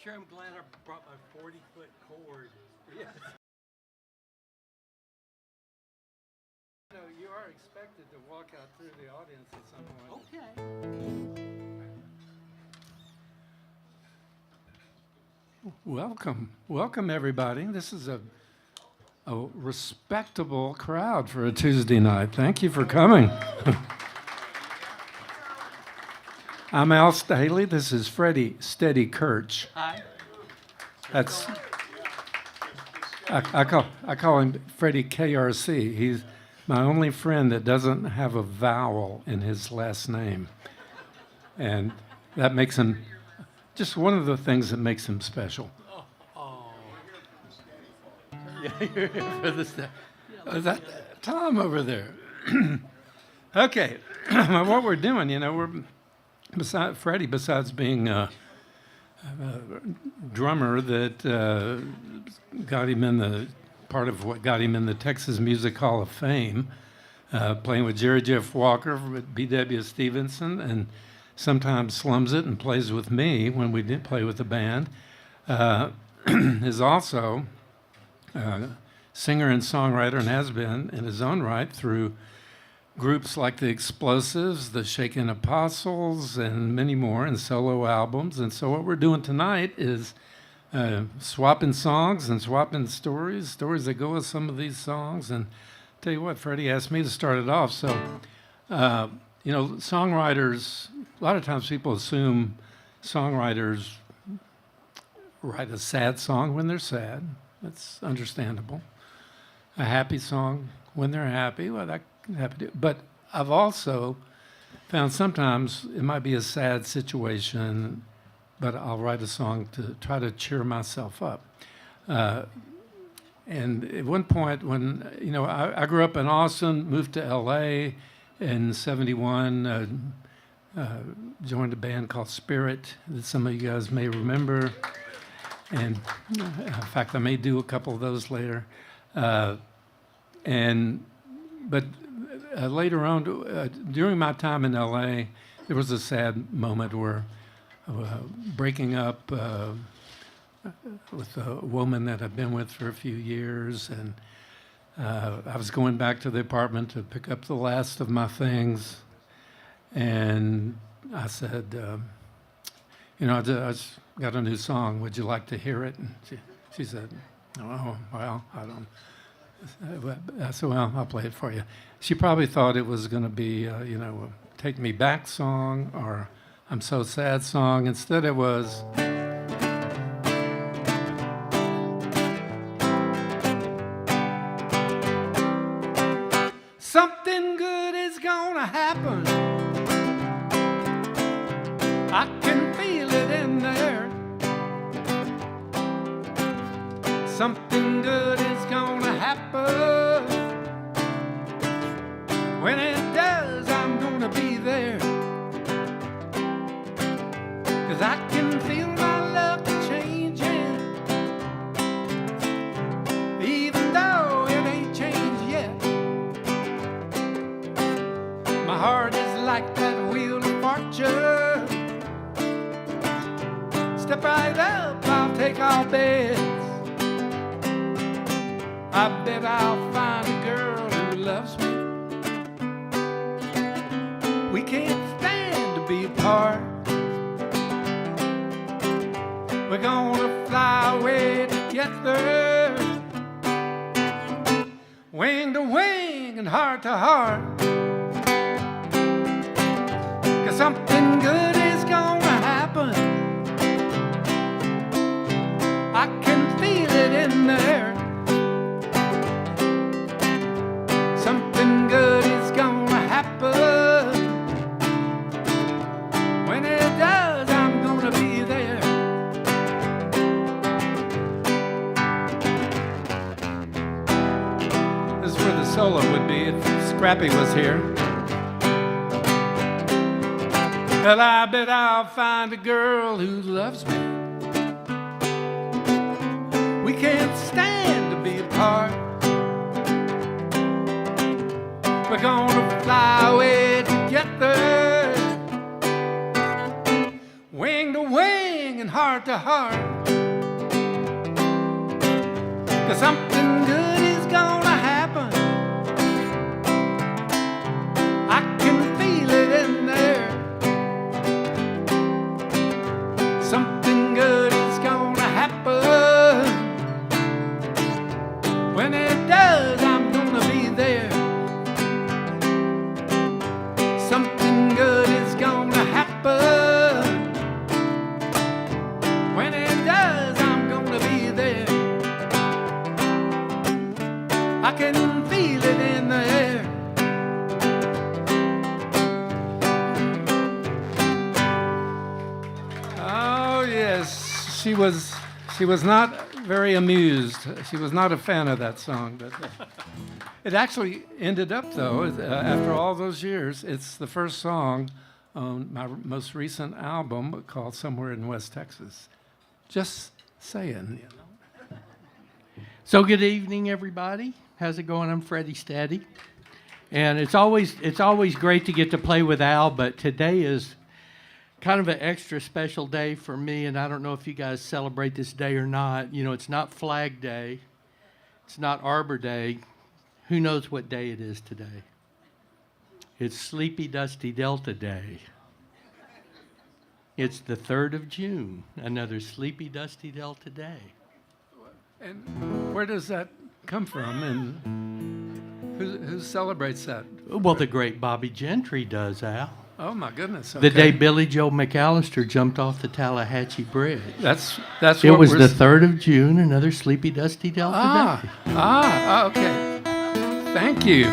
sure I'm glad I brought my 40-foot cord. Yes. You know, you are expected to walk out through the audience at some point. Okay. Welcome everybody. This is a respectable crowd for a Tuesday night. Thank you for coming. I'm Al Staehely. This is Freddie Steady Kirch. Hi. That's I call him Freddie KRC. He's my only friend that doesn't have a vowel in his last name, and that makes him just one of the things that makes him special. Yeah, you're here for this. Is that Tom over there? Okay, what we're doing, you know, we're Freddie, besides being a drummer that got him in the part of what got him in the Texas Music Hall of Fame, playing with Jerry Jeff Walker, with B.W. Stevenson, and sometimes slums it and plays with me when we did play with the band, is also singer and songwriter and has been in his own right through groups like the Explosives, the Shaken Apostles, and many more, and solo albums. And so what we're doing tonight is swapping songs and swapping stories that go with some of these songs. And tell you what, Freddie asked me to start it off. So, you know, songwriters, a lot of times people assume songwriters write a sad song when they're sad. That's understandable. A happy song when they're happy, well, that can happen too. But I've also found sometimes it might be a sad situation, but I'll write a song to try to cheer myself up. And at one point when, you know, I grew up in Austin, moved to LA in 71, joined a band called Spirit that some of you guys may remember. And in fact, I may do a couple of those later. But later on, during my time in LA, there was a sad moment where breaking up with a woman that I'd been with for a few years, and I was going back to the apartment to pick up the last of my things, and I said, you know, I just got a new song. Would you like to hear it? And she said, oh, well, I don't. I said, well, I'll play it for you. She probably thought it was going to be, you know, a Take Me Back song or I'm So Sad song. Instead, it was. Something good is going to happen. I can feel it in the air. Something good is gonna happen. When it does, I'm gonna be there. 'Cause I can feel my luck changing, even though it ain't changed yet. My heart is like that wheel of fortune. Step right up, I'll take all bets. I bet I'll find a girl who loves me. We can't stand to be apart. We're gonna fly away together, wing to wing and heart to heart. 'Cause something good is gonna happen. I can feel it in the air. Something good is gonna happen. When it does, I'm gonna be there. This is where the solo would be if Scrappy was here. Well, I bet I'll find a girl who loves me. We can't stand to be apart. We're gonna fly away together, wing to wing and heart to heart. 'Cause something good is gonna happen. I can feel it in there. Something good is gonna happen. When it does, I'm gonna be there. Something good is gonna happen. When it does, I'm gonna be there. I can feel it in the air. Oh yes, she was not very amused. She was not a fan of that song, but it actually ended up though. After all those years, it's the first song on my most recent album called "Somewhere in West Texas." Just saying, you know. So good evening, everybody. How's it going? I'm Freddie Staehely, and it's always great to get to play with Al. But today is kind of an extra special day for me, and I don't know if you guys celebrate this day or not. You know, it's not Flag Day, it's not Arbor Day. Who knows what day it is today? It's Sleepy Dusty Delta Day. It's the 3rd of June, another Sleepy Dusty Delta Day. And where does that come from, and who celebrates that? Well, the great Bobby Gentry does, Al. Oh my goodness! The Okay. day Billy Joe McAllister jumped off the Tallahatchie Bridge. That's It what was we're the 3rd of June, another Sleepy Dusty Delta Day. Okay. Thank you.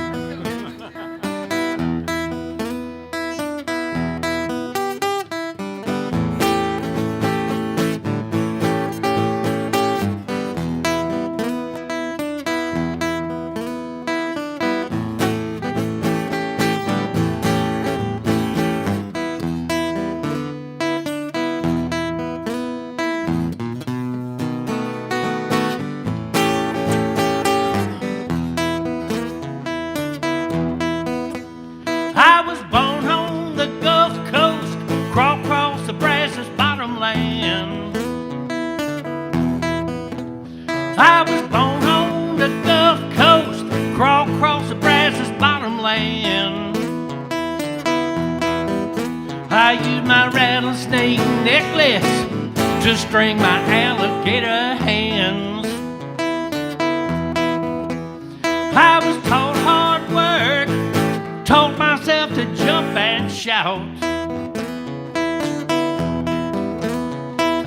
I was born on the Gulf Coast, crawl across the Brazos bottom land. I was born on the Gulf Coast, crawl across the Brazos bottom land. I used my rattlesnake necklace to string my alligator hands. I was taught hard work, told myself to jump and shout.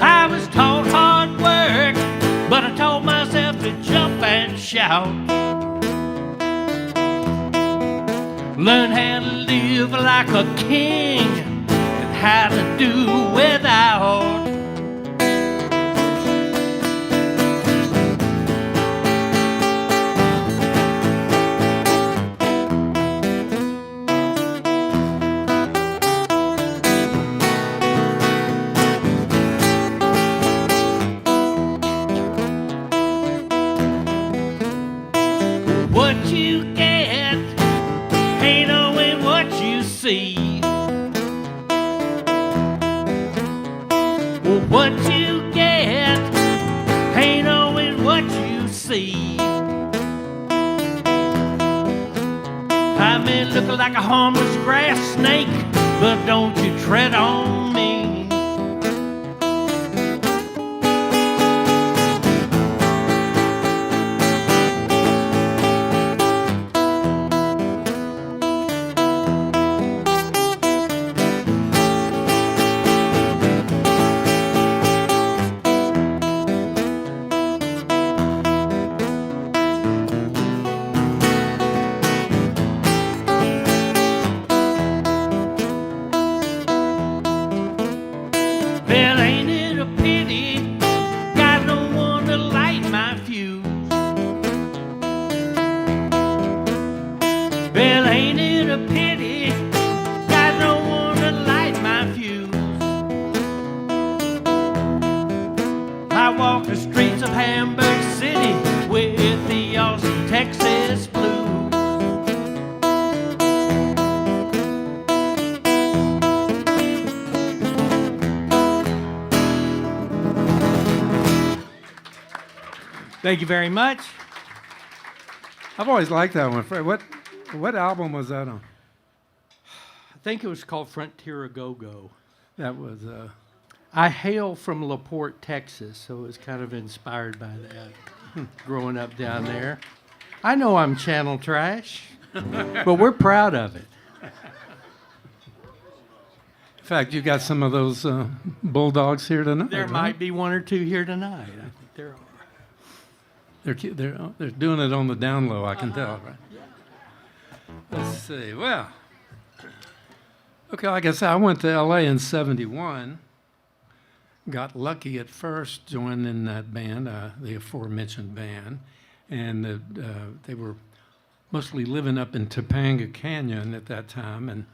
I was taught hard work, but I told myself to jump and shout. Learn how to live like a king and how to do without. What you get ain't always what you see. Well, what you get ain't always what you see. I may look like a harmless grass snake, but don't you tread on me. Well, ain't it a pity? Got no one to light my fuse. Well, ain't it a pity? Got no one to light my fuse. I walk the streets of Hamburg City with the Austin, Texas blues. Thank you very much. I've always liked that one. Fred, what album was that on? I think it was called Frontier A Go-Go. That was I hail from LaPorte, Texas, so it was kind of inspired by that, growing up down there. I know I'm channel trash, but we're proud of it. in fact, you got some of those bulldogs here tonight. There right? might be one or two here tonight. I think there are. They're doing it on the down low, I can tell, right? Let's see. Well, okay, like I said, I went to L.A. in '71. Got lucky at first joining that band, the aforementioned band, and they were mostly living up in Topanga Canyon at that time, and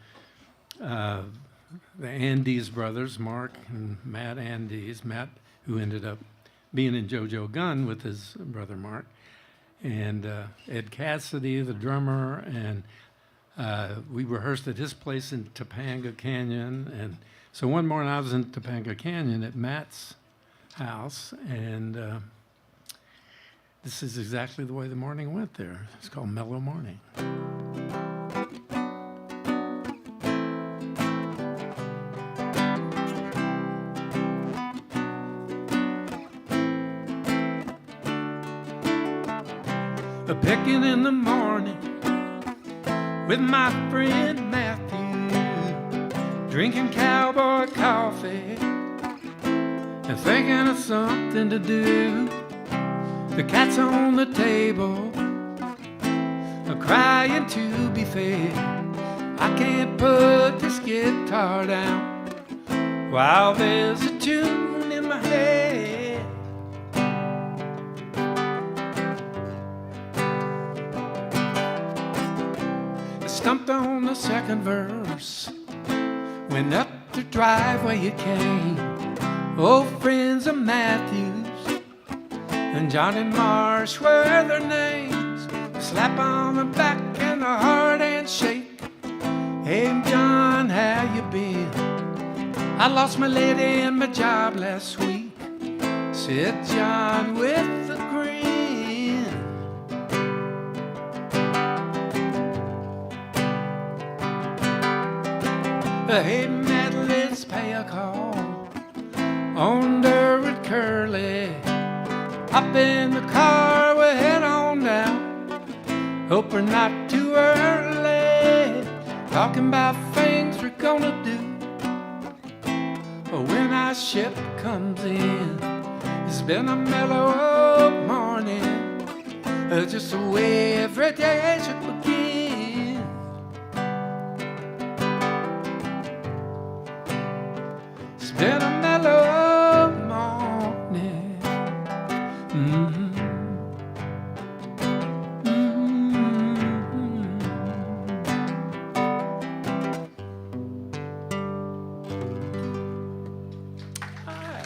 the Andes brothers, Mark and Matt Andes, Matt who ended up being in JoJo Gunn with his brother Mark, and Ed Cassidy, the drummer, and we rehearsed at his place in Topanga Canyon. And so one morning I was in Topanga Canyon at Matt's house, and this is exactly the way the morning went there. It's called Mellow Morning. A picking in the morning with my friend Matthew, drinking cowboy coffee and thinking of something to do. The cat's on the table, crying to be fed. I can't put this guitar down while there's a tune in my head. Stumped on the second verse, went up the driveway it came. Old friends of Matthews and Johnny Marsh were their names. A slap on the back and a hard handshake. Hey John, how you been? I lost my lady and my job last week, said John with a grin. Hey, Matt, let's pay a call on Durwood Curly. Hop in the car, we'll head on down. Hope we're not too early, talking about things we're gonna do when our ship comes in. It's been a mellow morning, just the way every day should begin. Been a mellow morning. Mm-hmm. Mm-hmm. Hi.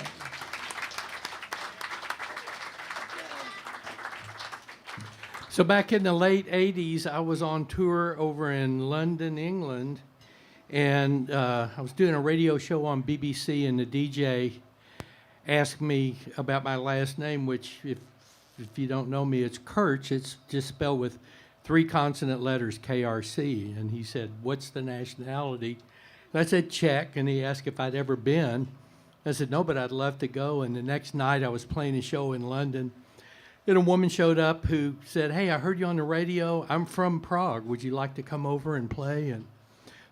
So back in the late 80s, I was on tour over in London, England, and I was doing a radio show on BBC, and the DJ asked me about my last name, which, if you don't know me, it's Kirch. It's just spelled with 3 consonant letters, KRC. And he said, "What's the nationality?" And I said, "Czech." And he asked if I'd ever been. I said, "No, but I'd love to go." And the next night, I was playing a show in London, and a woman showed up who said, "Hey, I heard you on the radio. I'm from Prague. Would you like to come over and play?" And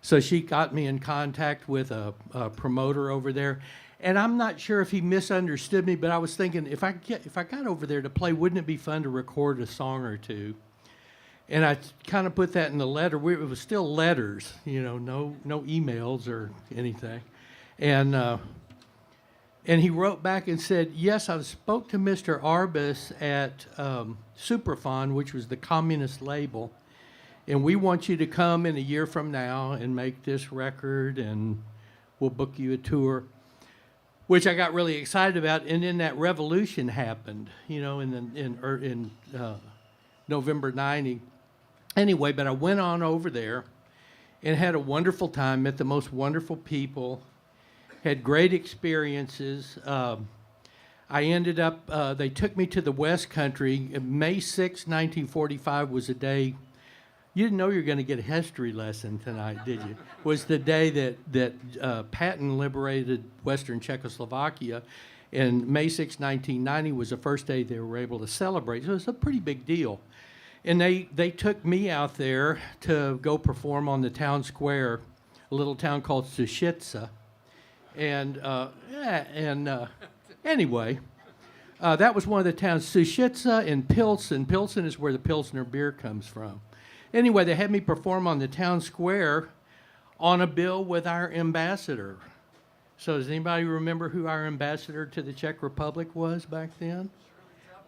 so she got me in contact with a promoter over there, and I'm not sure if he misunderstood me, but I was thinking, if I got over there to play, wouldn't it be fun to record a song or two? And I kind of put that in the letter. It was still letters, no emails or anything, and he wrote back and said, "Yes, I spoke to Mr. Arbus at Superfon, which was the communist label. And we want you to come in a year from now and make this record, and we'll book you a tour," which I got really excited about. And then that revolution happened, in November '90. Anyway, but I went on over there and had a wonderful time, met the most wonderful people, had great experiences. I ended up, they took me to the West Country. May 6, 1945 was a day, you didn't know you were going to get a history lesson tonight, did you? Was the day that Patton liberated Western Czechoslovakia. And May 6, 1990 was the first day they were able to celebrate. So it was a pretty big deal. And they took me out there to go perform on the town square, a little town called Sushitsa. And anyway, that was one of the towns, Sushitsa and Pilsen. Pilsen is where the Pilsner beer comes from. Anyway, they had me perform on the town square on a bill with our ambassador. So does anybody remember who our ambassador to the Czech Republic was back then?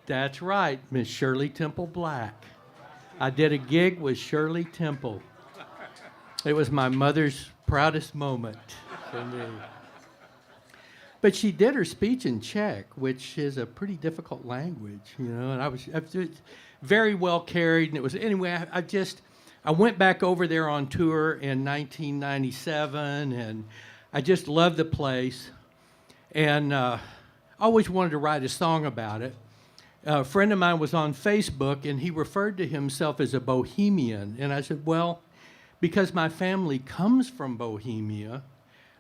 That's right, Miss Shirley Temple Black. I did a gig with Shirley Temple. It was my mother's proudest moment for me. But she did her speech in Czech, which is a pretty difficult language, you know, and I was very well carried. And it was, anyway, I went back over there on tour in 1997, and I just loved the place. And I always wanted to write a song about it. A friend of mine was on Facebook, and he referred to himself as a Bohemian. And I said, well, because my family comes from Bohemia,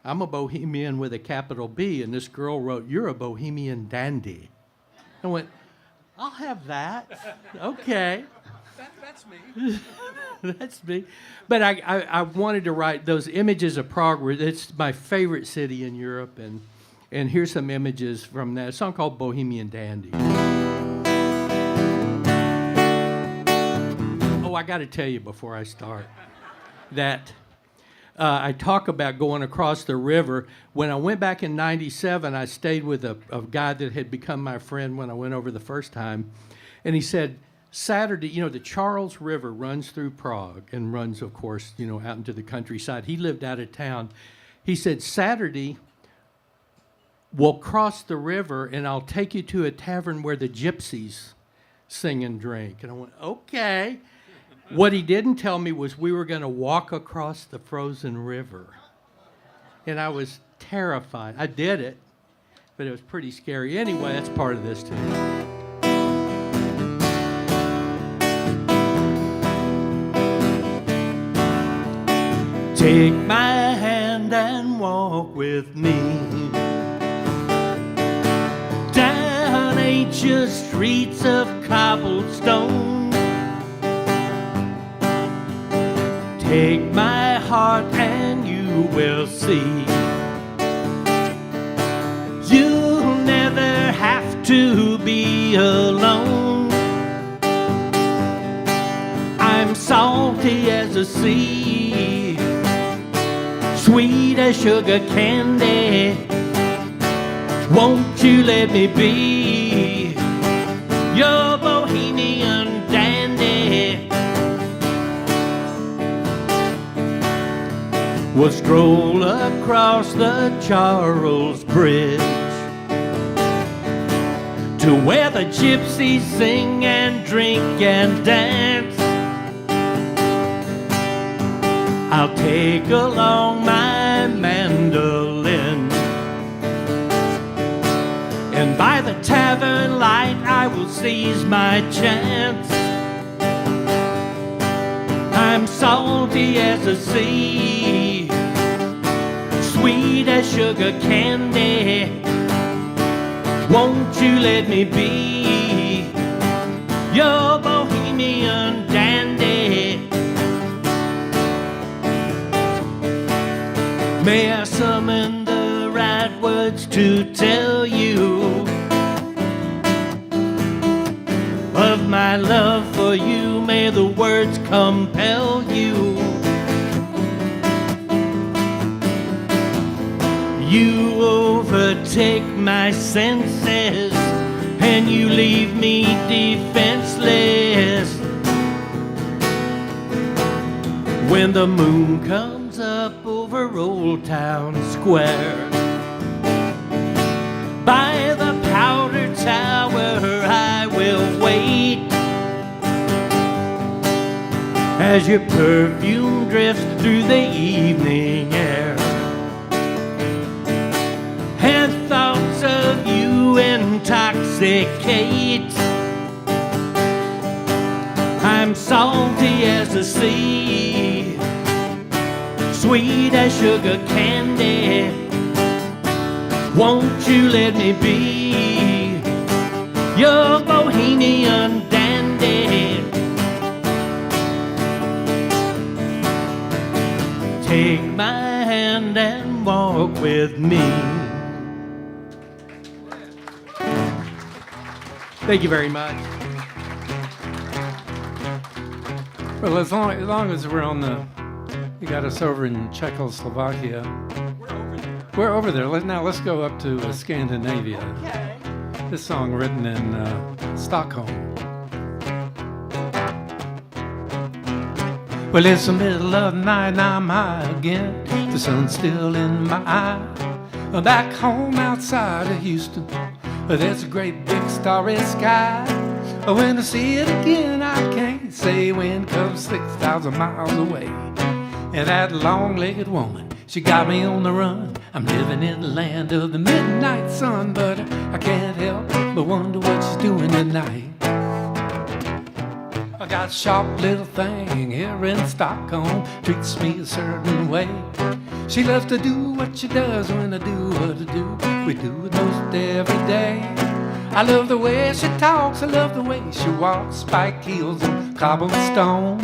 I'm a Bohemian with a capital B. And this girl wrote, you're a Bohemian Dandy. I went, I'll have that. Okay. That's me. That's me. But I wanted to write those images of Prague. It's my favorite city in Europe. And here's some images from that. A song called Bohemian Dandy. Oh, I got to tell you before I start that I talk about going across the river. When I went back in 97, I stayed with a guy that had become my friend when I went over the first time. And he said, Saturday, you know, the Charles River runs through Prague and runs, of course, you know, out into the countryside. He lived out of town. He said, Saturday, we'll cross the river and I'll take you to a tavern where the gypsies sing and drink. And I went, okay. What he didn't tell me was we were going to walk across the frozen river. And I was terrified. I did it, but it was pretty scary. Anyway, that's part of this too. Take my hand and walk with me down ancient streets of cobblestone. Take my heart and you will see you'll never have to be alone. I'm salty as a sea, sweet as sugar candy. Won't you let me be your Bohemian Dandy? We'll stroll across the Charles Bridge to where the gypsies sing and drink and dance. I'll take along my mandolin, and by the tavern light I will seize my chance. I'm salty as a sea, sweet as sugar candy. Won't you let me be your Bohemian Dandy? May I summon the right words to tell you of my love for you? May the words compel you. You overtake my senses and you leave me defenseless. When the moon comes up over Old Town Square, by the Powder Tower I will wait, as your perfume drifts through the evening air, and thoughts of you to intoxicate. I'm salty as the sea, sweet as sugar candy. Won't you let me be your Bohemian Dandy? Take my hand and walk with me. Thank you very much. Well, as long as we're on the, you got us over in Czechoslovakia. We're over there. Now let's go up to Scandinavia. Okay. This song written in Stockholm. Well, it's the middle of the night and I'm high again. The sun's still in my eye. Back home outside of Houston, there's a great big starry sky. When I see it again, I can't say when. Comes 6,000 miles away. And that long-legged woman, she got me on the run. I'm living in the land of the midnight sun, but I can't help but wonder what she's doing tonight. I got a sharp little thing here in Stockholm, treats me a certain way. She loves to do what she does when I do what I do. We do it most every day. I love the way she talks, I love the way she walks, spike heels and cobblestone.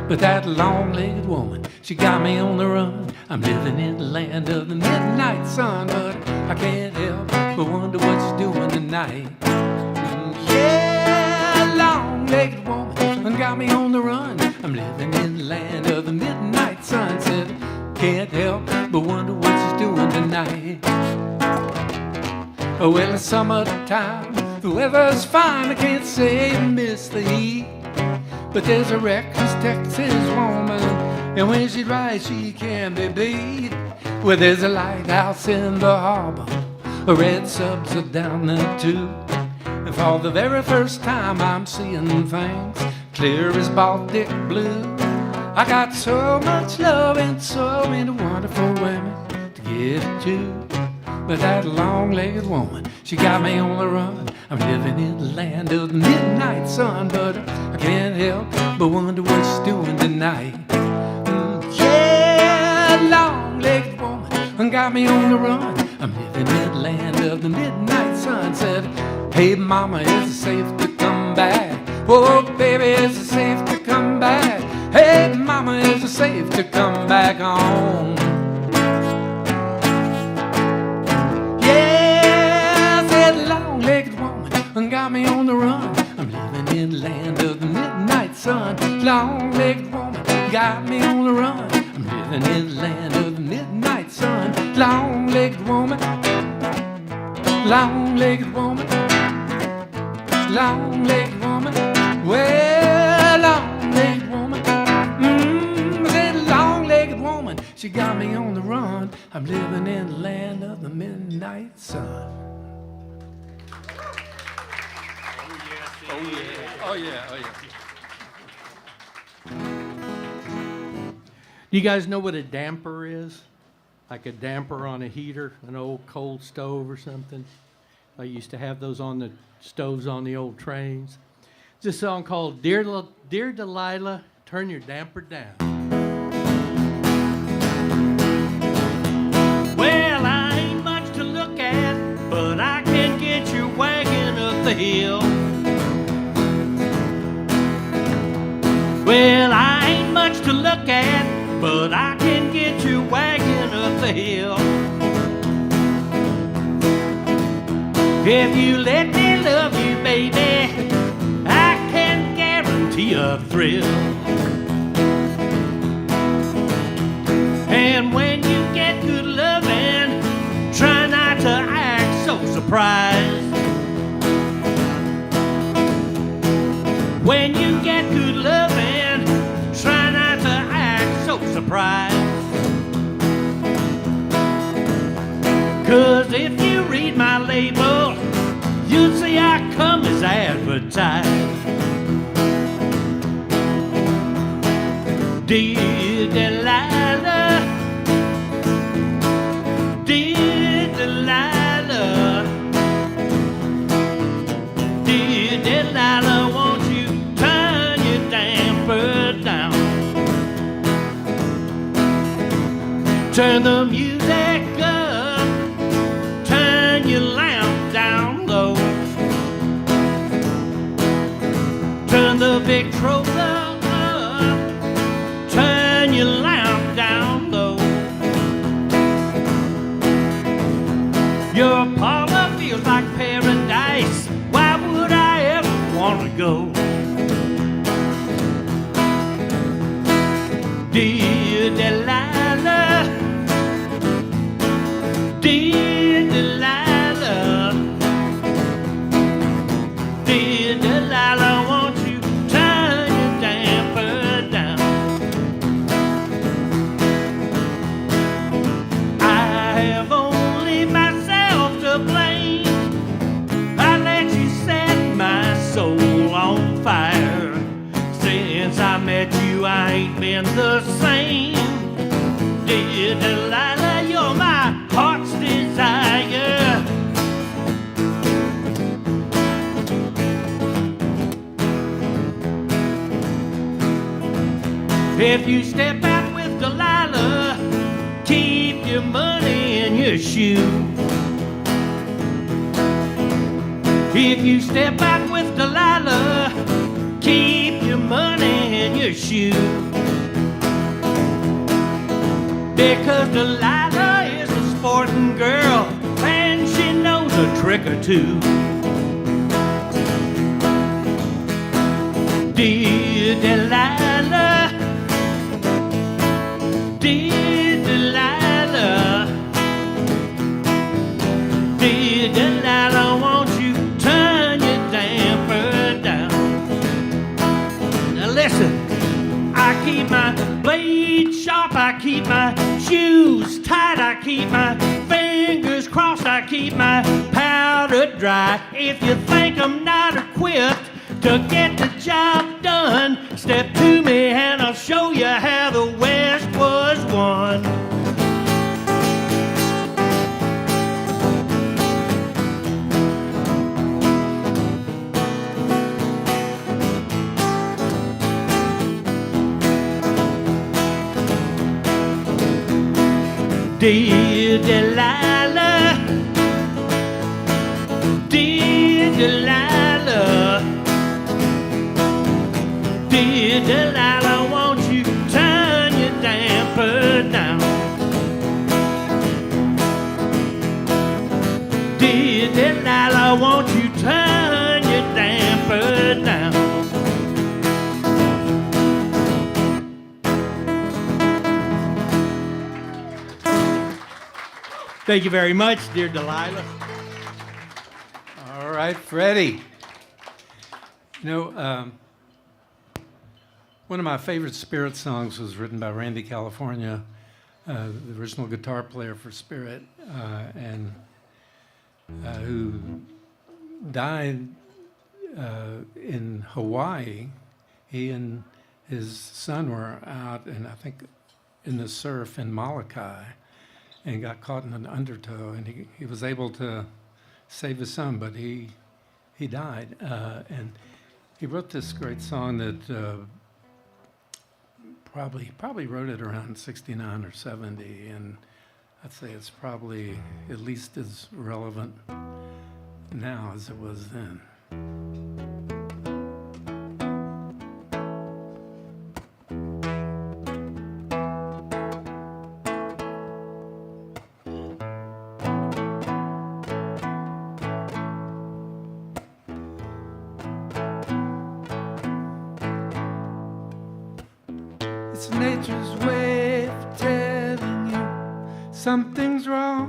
But that long-legged woman, she got me on the run. I'm living in the land of the midnight sun, but I can't help but wonder what she's doing tonight. Yeah, long-legged woman got me on the run. I'm living in the land of the midnight sun. Said, can't help but wonder what she's doing tonight. Oh, well, it's summertime, the weather's fine. I can't say I miss the heat. But there's a reckless Texas woman, and when she rides, she can be beat. Well, there's a lighthouse in the harbor, red subs are down there too. And for the very first time, I'm seeing things clear as Baltic blue. I got so much love and so many wonderful women to get to. But that long-legged woman, she got me on the run. I'm living in the land of the midnight sun, but I can't help but wonder what she's doing tonight. Yeah, long-legged woman got me on the run. I'm living in the land of the midnight sun. Said, hey mama, is it safe to come back? Oh baby, is it safe to come back? Hey mama, is it safe to come back home? Got me on the run. I'm living in the land of the midnight sun. Long-legged woman got me on the run. I'm living in the land of the midnight sun. Long-legged woman, long-legged woman, long-legged woman. Well, long-legged woman, I said long-legged woman. She got me on the run. I'm living in the land of the midnight sun. Oh yeah, oh yeah, oh yeah. Do you guys know what a damper is? Like a damper on a heater, an old coal stove or something? I used to have those on the stoves on the old trains. It's a song called Dear Delila, Turn Your Damper Down. Well, I ain't much to look at, but I can get your wagon up the hill. Well, I ain't much to look at, but I can get your wagon up the hill. If you let me love you, baby, I can guarantee a thrill. And when you get good loving, try not to act so surprised. When you get good loving, try not to act so surprised. 'Cause if you read my label, you'll see I come as advertised. Dear Delila, dear Delila, Turn the music up, turn your lamp down low. Turn the Victrola up, turn your lamp down low. Your parlor feels like paradise. Why would I ever want to go? Dear Delilah, dear Delilah, dear Delilah, won't you turn your damper down? I have only myself to blame. I let you set my soul on fire. Since I met you, I ain't been the same. Dear Delilah, you're my heart's desire. If you step out with Delilah, keep your money in your shoe. If you step out with Delilah, keep your money in your shoe. Because Delilah is a sporting girl, and she knows a trick or two. Dear Delilah, dear Delilah, dear Delilah, won't you turn your damper down? Now listen, I keep my blade sharp, I keep my shoes tight, I keep my fingers crossed, I keep my powder dry. If you think I'm not equipped to get the job done, step to me and I'll show you how the West was won. Dear Delilah, dear Delilah, dear Delilah, won't you turn your damper down? Dear Delilah, won't you turn your damper down? Thank you very much, dear Delila. All right, Freddie. You know, one of my favorite Spirit songs was written by Randy California, the original guitar player for Spirit, and who died in Hawaii. He and his son were out, and I think in the surf in Molokai, and got caught in an undertow, and he was able to save his son, but he died. And he wrote this great song that probably wrote it around 69 or 70, and I'd say it's probably at least as relevant now as it was then. It's nature's way of telling you something's wrong.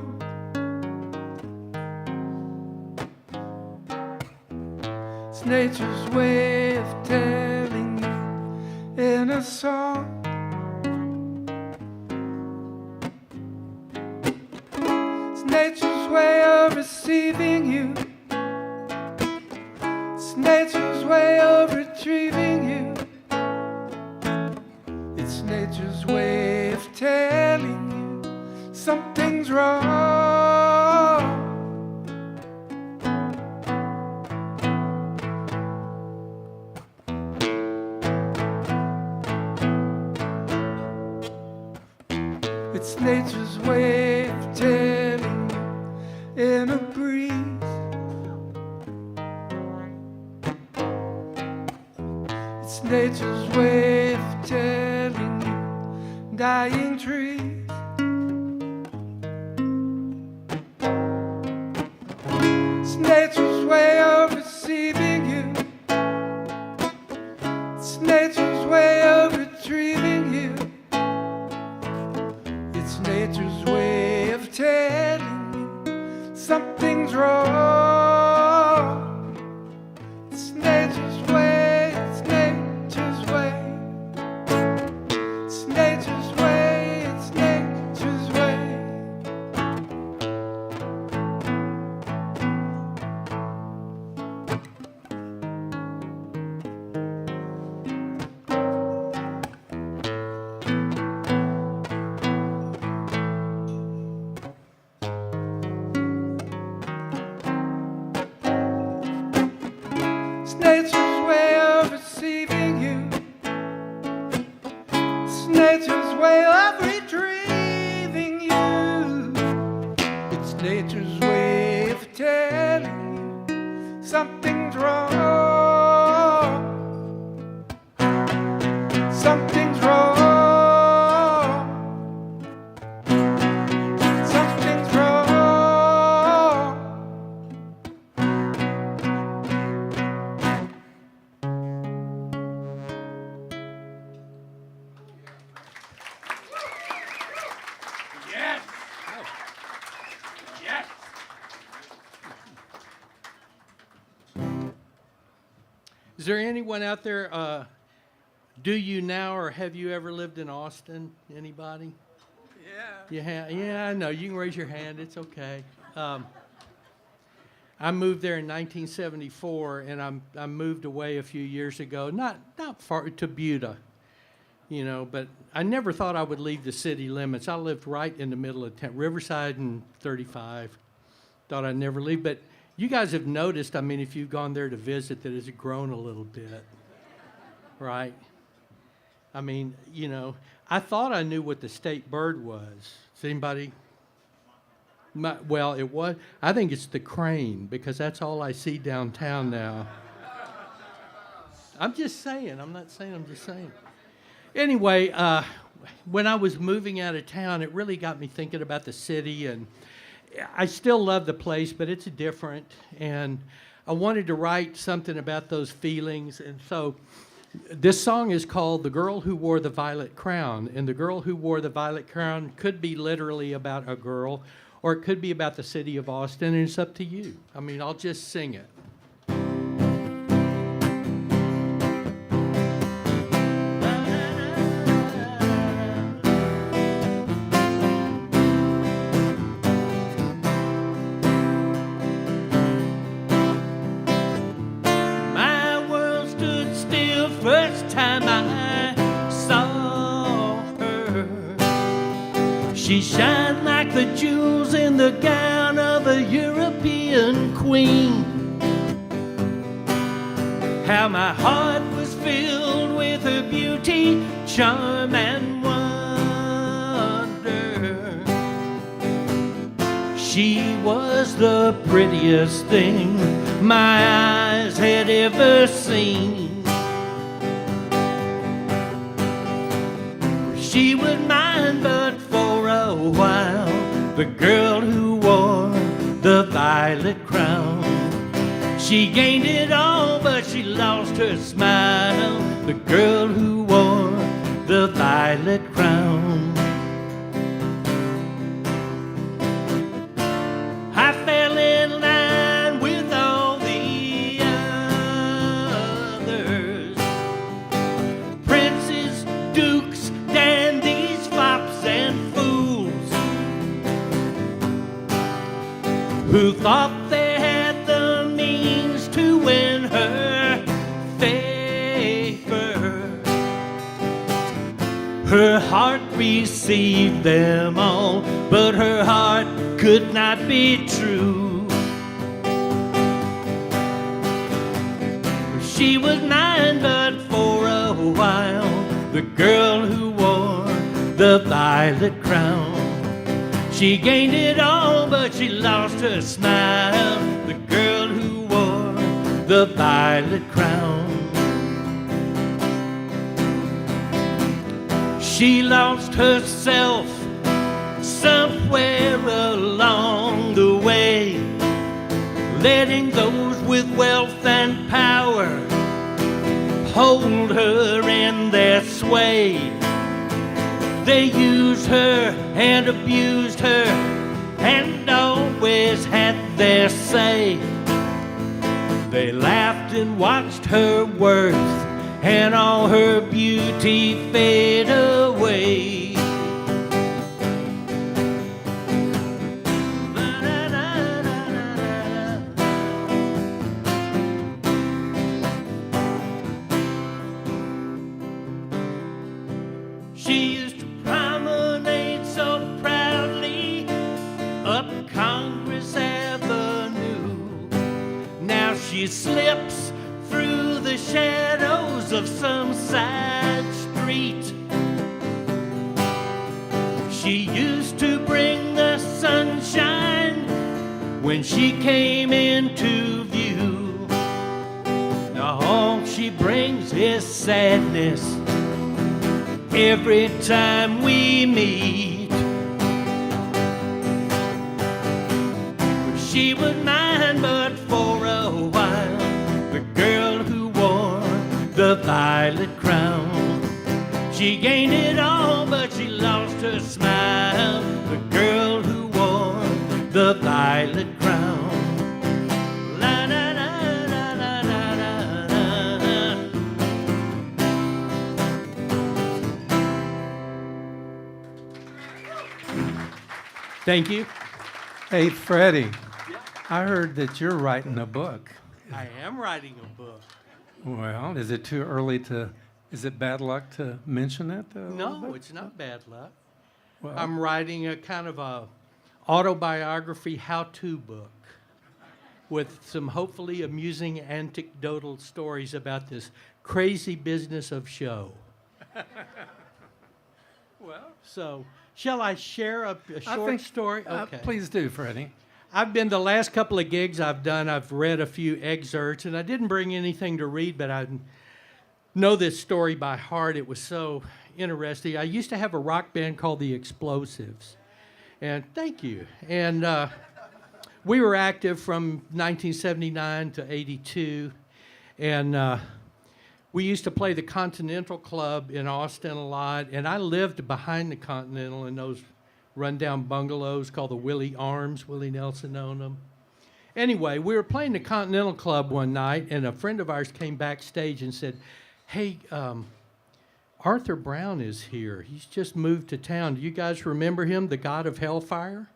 It's nature's way of telling you in a song. It's nature's way of receiving you. It's nature's way of retrieving you. It's nature's way of telling you something's wrong. It's It's nature's way of telling you in a breeze. It's nature's way of telling you dying trees. It's nature's way of receiving you. It's nature's way of retrieving you. It's nature's way of telling you something's wrong. It's nature's way, it's nature's way. It's nature's way, it's nature's way. It's nature's way of receiving you. It's nature's way of retrieving you. It's nature's way of telling you something's wrong. Something's wrong. Something's wrong. Yes. Yes. Is there anyone out there, do you now or have you ever lived in Austin? Anybody? You have? Yeah, I know. You can raise your hand. It's okay. I moved there in 1974, and I moved away a few years ago, not far to Buda, you know, but I never thought I would leave the city limits. I lived right in the middle of town, Riverside and 35. Thought I'd never leave, but you guys have noticed, I mean, if you've gone there to visit, that it's grown a little bit, right? I mean, you know, I thought I knew what the state bird was. Does anybody? Well, it was. I think it's the crane, because that's all I see downtown now. I'm just saying. I'm not saying. I'm just saying. Anyway, when I was moving out of town, it really got me thinking about the city, and I still love the place, but it's different. And I wanted to write something about those feelings, and so this song is called "The Girl Who Wore the Violet Crown," and the girl who wore the violet crown could be literally about a girl, or it could be about the city of Austin, and it's up to you. I mean, I'll just sing it. My world stood still first time I saw her. She shined like the jewels in the gown of a European queen. How my heart was filled with her beauty, charm, and wonder. She was the prettiest thing my eyes had ever seen. She was mine but for a while, the girl who wore the violet crown. She gained it all, but she lost her smile, the girl who wore the violet crown. I fell in line with all the others, princes, dukes, dandies, fops, and fools, who thought they had the means to win her favor. Her heart received them all, but her heart could not be true. She was mine but for a while, the girl who wore the violet crown. She gained it all, but she lost her smile. The girl who wore the violet crown. She lost herself somewhere along the way, letting those with wealth and power hold her in their sway. They used her and abused her and always had their say. They laughed and watched her worth and all her beauty fade away. She used to promenade so proudly up Congress Avenue. Now she slips through the shadows of some side street. She used to bring the sunshine when she came into view. Now all she brings is sadness every time we meet. She was mine but for a while, the girl who wore the violet crown. She gained it all but she lost her smile, the girl who wore the violet crown. La la la la la la la la. Thank you. Hey, Freddie, I heard that you're writing a book. I am writing a book. Well, is it too early to, is it bad luck to mention it? a little No, bit? it's not bad luck. Well, I'm writing a kind of a autobiography how-to book with some hopefully amusing anecdotal stories about this crazy business of show. well, So, shall I share a I short think- story? Okay. Please do, Freddie. I've been the last couple of gigs I've done, I've read a few excerpts, and I didn't bring anything to read, but I know this story by heart. It was so interesting. I used to have a rock band called the Explosives, and thank you. And we were active from 1979 to 82, and we used to play the Continental Club in Austin a lot, and I lived behind the Continental in those rundown bungalows called the Willie Arms. Willie Nelson owned them. Anyway, we were playing the Continental Club one night, and a friend of ours came backstage and said, "Hey, Arthur Brown is here. He's just moved to town. Do you guys remember him, the god of hellfire?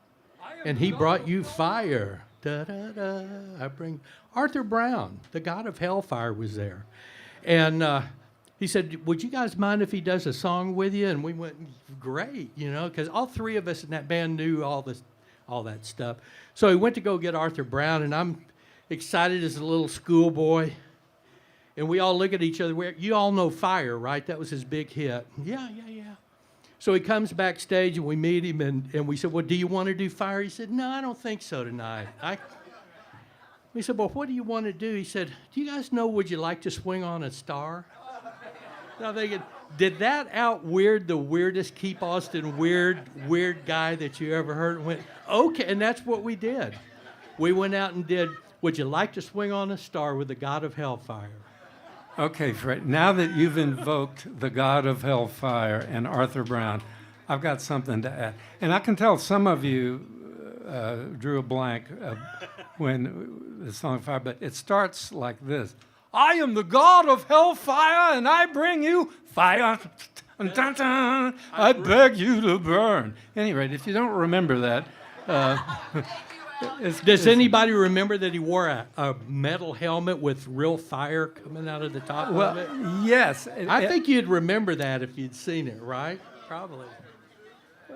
And he brought you fire. Da, da, da. I bring Arthur Brown, the god of hellfire, was there." And he said, "Would you guys mind if he does a song with you?" And we went, "Great," you know, because all three of us in that band knew all that stuff. So he went to go get Arthur Brown, and I'm excited as a little schoolboy. And we all look at each other. You all know Fire, right? That was his big hit. Yeah. So he comes backstage, and we meet him, and we said, "Well, do you want to do Fire?" He said, "No, I don't think so tonight." We said, "Well, what do you want to do?" He said, "Do you guys know Would You Like to Swing on a Star?" And I'm thinking, did that out-weird the weirdest Keep Austin weird guy that you ever heard? And went, okay, and that's what we did. We went out and did Would You Like to Swing on a Star with the God of Hellfire. Okay, Fred, now that you've invoked the god of hellfire and Arthur Brown, I've got something to add. And I can tell some of you drew a blank when the song Fire, but it starts like this. "I am the god of hellfire, and I bring you fire. Dun, dun, dun. I beg you to burn." Anyway, if you don't remember that, Does anybody remember that he wore a metal helmet with real fire coming out of the top of it? Yes. I think you'd remember that if you'd seen it, right? Probably.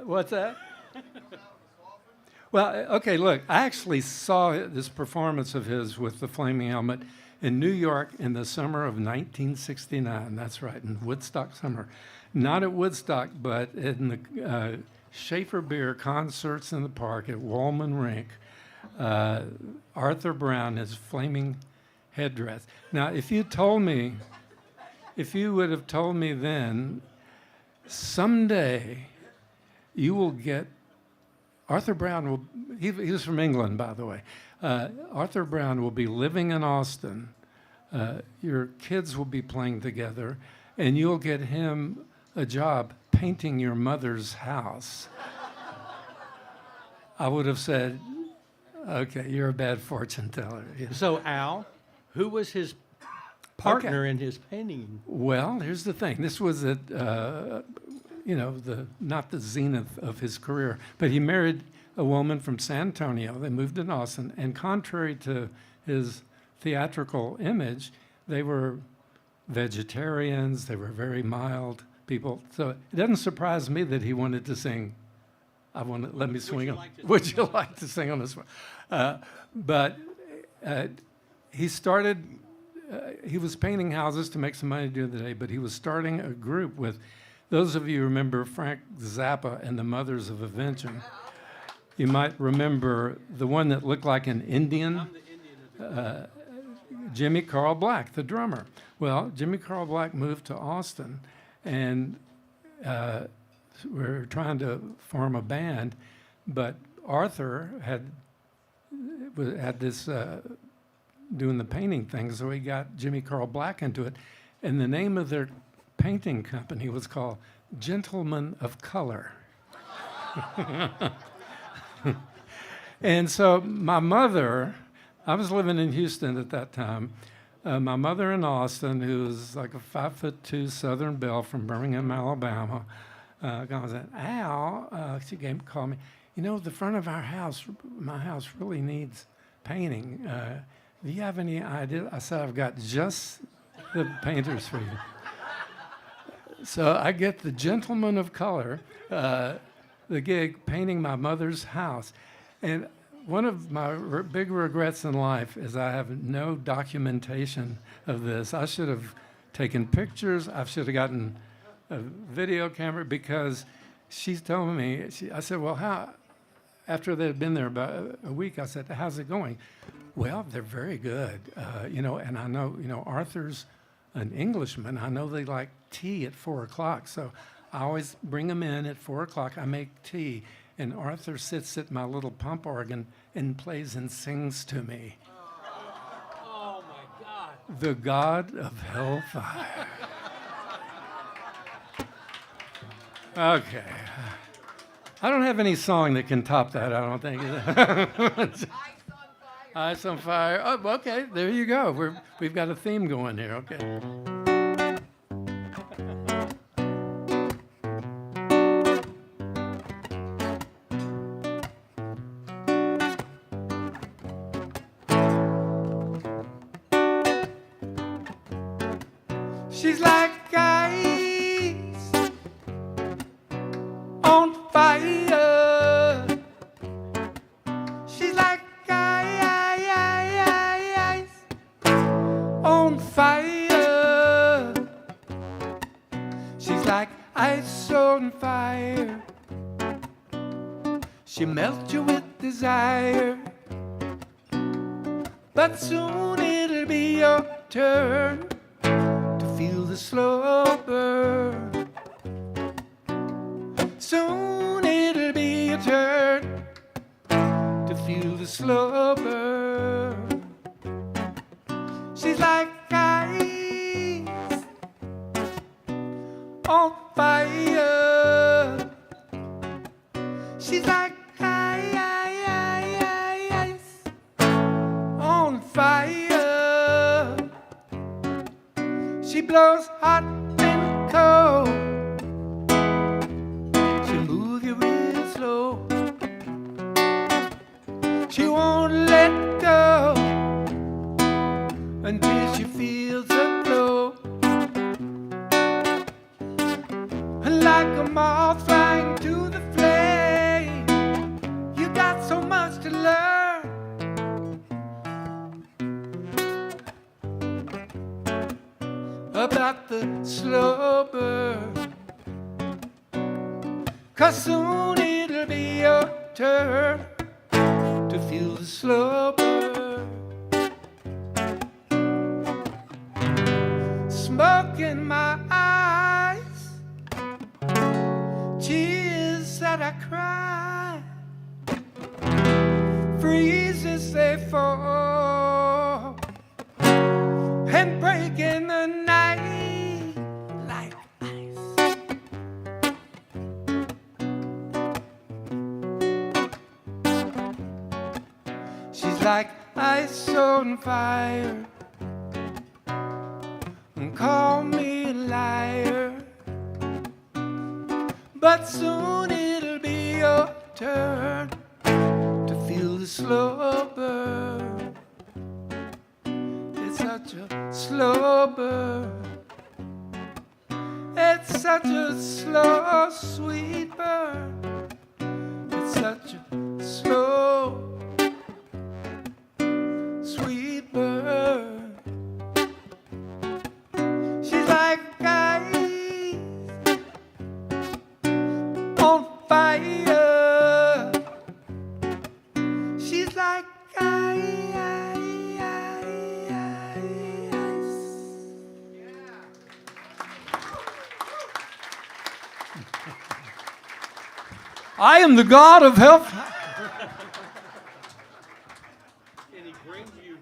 What's that? Well, okay, look, I actually saw this performance of his with the Flaming Helmet in New York in the summer of 1969. That's right, in Woodstock summer. Not at Woodstock, but in the Schaefer Beer concerts in the park at Woolman Rink. Arthur Brown, his flaming headdress. Now, if you would have told me then, someday you will get, Arthur Brown he was from England, by the way. Arthur Brown will be living in Austin. Your kids will be playing together, and you'll get him a job painting your mother's house. I would have said, okay, you're a bad fortune teller. Yeah. So Al, who was his partner in his painting? Well, here's the thing. This was at, not the zenith of his career, but he married a woman from San Antonio. They moved in Austin, and contrary to his theatrical image, they were vegetarians. They were very mild people. So it doesn't surprise me that he wanted to sing. Let me swing. Would you like to sing on this one? But he started. He was painting houses to make some money during the day, but he was starting a group with those of you who remember Frank Zappa and the Mothers of Invention. You might remember the one that looked like an Indian. Jimmy Carl Black, the drummer. Well, Jimmy Carl Black moved to Austin, and we were trying to form a band, but Arthur had this doing the painting thing, so he got Jimmy Carl Black into it, and the name of their painting company was called Gentlemen of Color. And so my mother, I was living in Houston at that time. My mother in Austin, who was like a 5'2" Southern belle from Birmingham, Alabama, said, Al, she called me, the front of my house really needs painting. Do you have any idea? I said, I've got just the painters for you. So I get the Gentleman of Color, the gig, painting my mother's house. And one of my big regrets in life is I have no documentation of this. I should have taken pictures. I should have gotten a video camera, because she's told me, I said, well, how? After they had been there about a week, I said, how's it going? Well, they're very good, and I know, Arthur's an Englishman. I know they like tea at 4 o'clock, so I always bring them in at 4 o'clock. I make tea, and Arthur sits at my little pump organ and plays and sings to me. Oh my God. The God of Hellfire. Okay. I don't have any song that can top that, I don't think. Ice on Fire. Oh, okay, there you go. We've got a theme going here, okay. She's like ice on fire. She's like ice on fire. She's like ice on fire. She melts you with desire, but soon it'll be your turn. Feel the slow burn. Soon it'll be your turn to feel the slow burn. She's like ice on fire. She's like ice on fire. She blows hot and cold. She'll move you real slow. She won't let go until she feels the glow. Like a moth flying to the flame, you got so much to learn. About the slow burn. 'cause soon it'll be your turn to feel the slow burn. Smoke in my eyes, tears that I cry, freeze as they fall, and break in the night like ice. She's like ice on fire, and call me a liar, but soon it'll be your turn to feel the slow burn. It's such a slow burn. It's such a slow, sweet burn. It's such a slow, sweet burn. She's like ice on fire. She's like ice. I am the God of health. And he brings you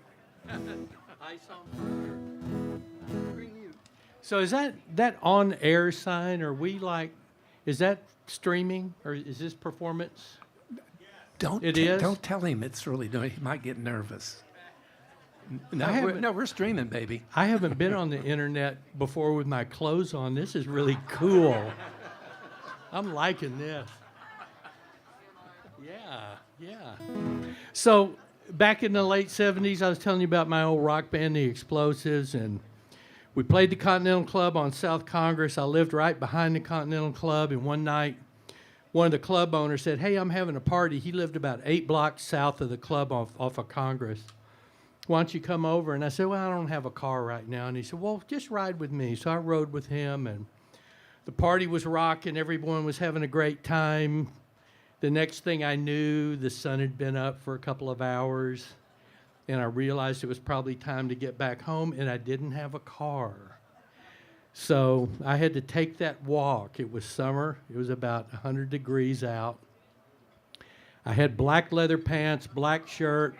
ice on fire. Bring you. So is that on air sign? Are we like, is that streaming or is this performance? It is? Don't tell him it's really. No, he might get nervous. haven't- We're streaming, baby. I haven't been on the internet before with my clothes on. This is really cool. I'm liking this. Yeah. So back in the late 70s, I was telling you about my old rock band, The Explosives, and we played the Continental Club on South Congress. I lived right behind the Continental Club, and one night, one of the club owners said, "Hey, I'm having a party." He lived about 8 blocks south of the club off of Congress. "Why don't you come over?" And I said, "Well, I don't have a car right now." And he said, "Well, just ride with me." So I rode with him, and the party was rocking. Everyone was having a great time. The next thing I knew, the sun had been up for a couple of hours, and I realized it was probably time to get back home, and I didn't have a car. So I had to take that walk. It was summer. It was about 100 degrees out. I had black leather pants, black shirt,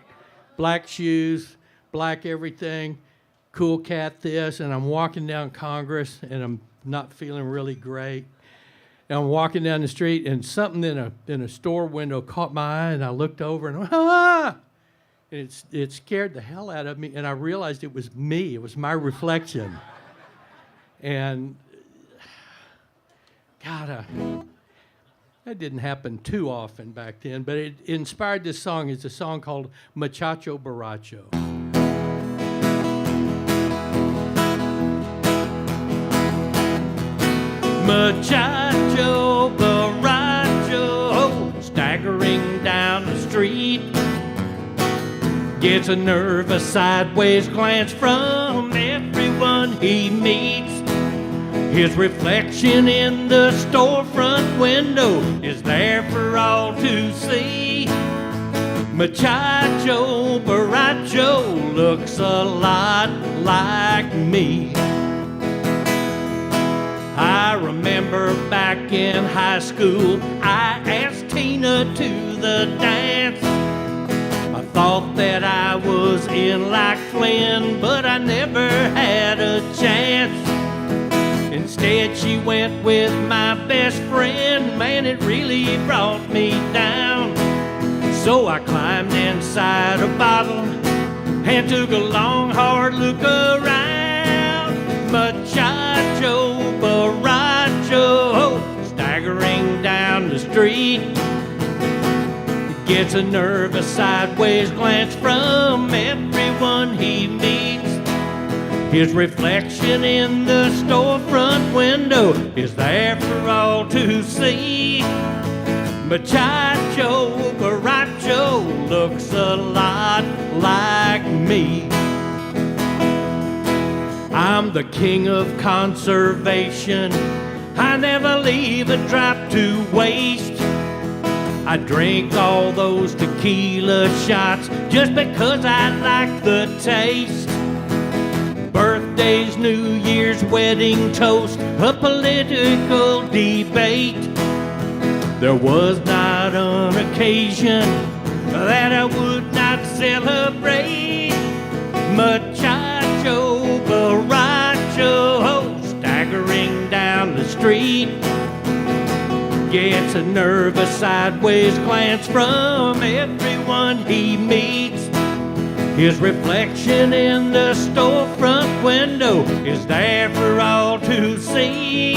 black shoes, black everything, cool cat this, and I'm walking down Congress, and I'm not feeling really great. And I'm walking down the street, and something in a store window caught my eye, and I looked over, and ah! And it scared the hell out of me, and I realized it was me. It was my reflection. And God, that didn't happen too often back then, but it inspired this song. It's a song called Macho Baracho. Macho Baracho, staggering down the street, gets a nervous sideways glance from everyone he meets. His reflection in the storefront window is there for all to see. Macho Baracho looks a lot like me. I remember back in high school, I asked Tina to the dance. I thought that I was in like Flynn, but I never had a chance. Instead, she went with my best friend. Man, it really brought me down. So I climbed inside a bottle and took a long, hard look around. Macho Baracho, staggering down the street, gets a nervous sideways glance from everyone he meets. His reflection in the storefront window is there for all to see. Macho Baracho looks a lot like me. I'm the king of conservation. I never leave a drop to waste. I drink all those tequila shots just because I like the taste. Birthdays, New Year's, wedding toast, a political debate. There was not an occasion that I would not celebrate. Macho Baracho staggering down the street gets a nervous sideways glance from everyone he meets. His reflection in the storefront window is there for all to see.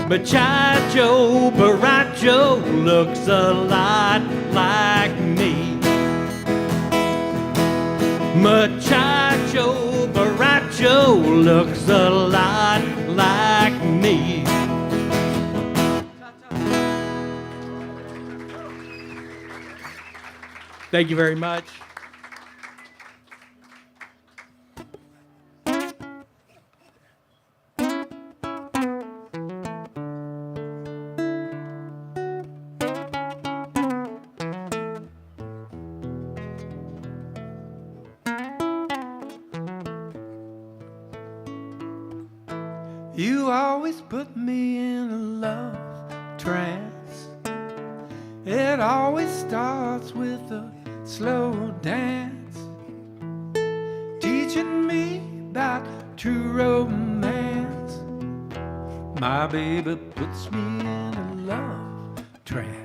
Macho Baracho looks a lot like me. Macho Baracho looks a lot like me. Thank you very much. You always put me in a love trance. It always starts with a slow dance, teaching me about true romance. My baby puts me in a love trance.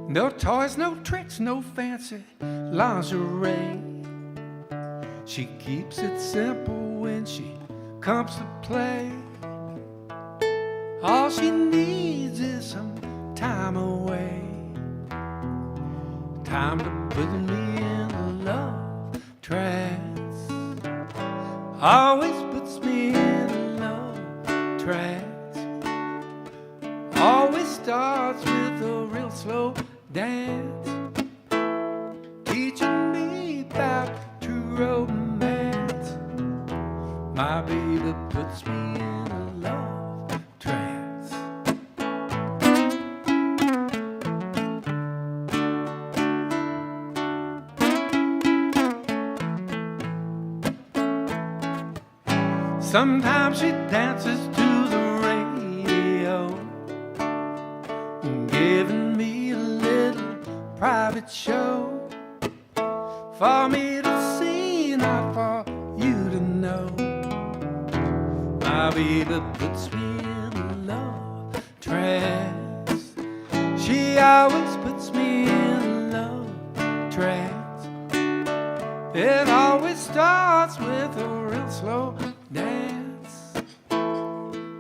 No toys, no tricks, no fancy lingerie. She keeps it simple when she comes to play. All she needs is some time away. Time to put me in a love trance. Always puts me in a love trance. Always starts with a real slow dance, teaching me about true romance. My baby puts me in a love trance. Sometimes she dances to the radio, giving me a little private show for me to see, not for you to know. My baby puts me in a love trance. She always puts me in a love trance. It always starts with a real slow dance,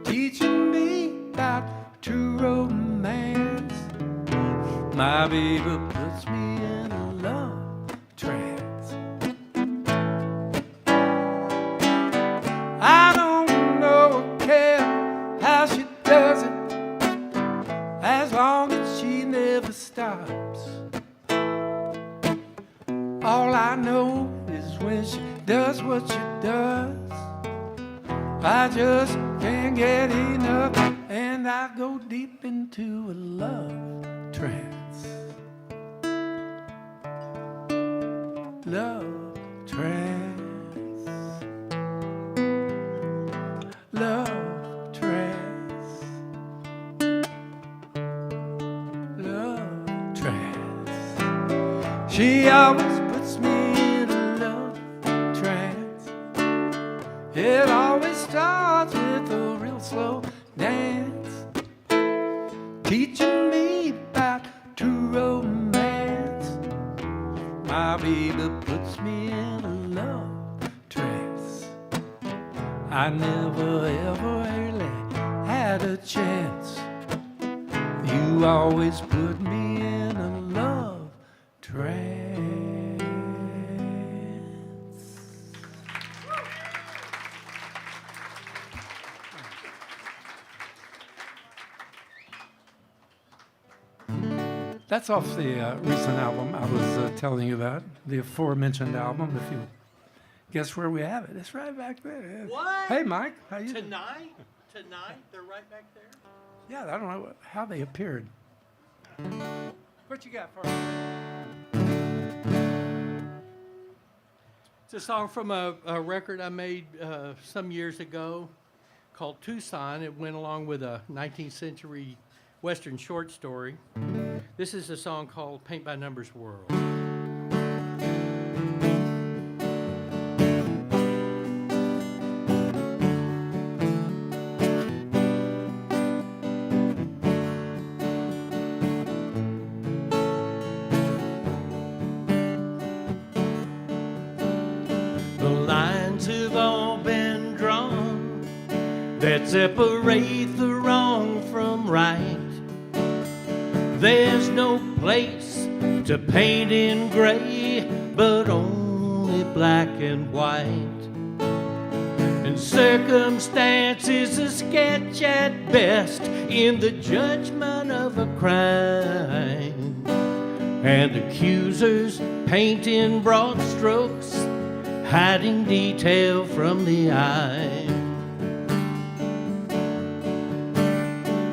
teaching me about true romance. My baby puts me in a love trance. I don't know or care how she does it, as long as she never stops. All I know is when she does what she does, I just can't get enough, and I go deep into a love trance. Love trance. Love trance. Love trance. She always puts me in a love trance. It always starts with a real slow dance, teaching me about true romance. My baby puts me in a love trance. I never ever really had a chance. You always put me in a love trance. That's off the recent album I was telling you about, the aforementioned album. If you guess where we have it, it's right back there. What? Hey, Mike, how you doing? Tonight, they're right back there. Yeah, I don't know how they appeared. What you got for us? It's a song from a record I made some years ago called Tucson. It went along with a 19th century Western short story. This is a song called Paint by Numbers World. The lines have all been drawn that separate the wrong from right. There's no place to paint in gray, but only black and white. And circumstance is a sketch at best in the judgment of a crime. And accusers paint in broad strokes, hiding detail from the eye.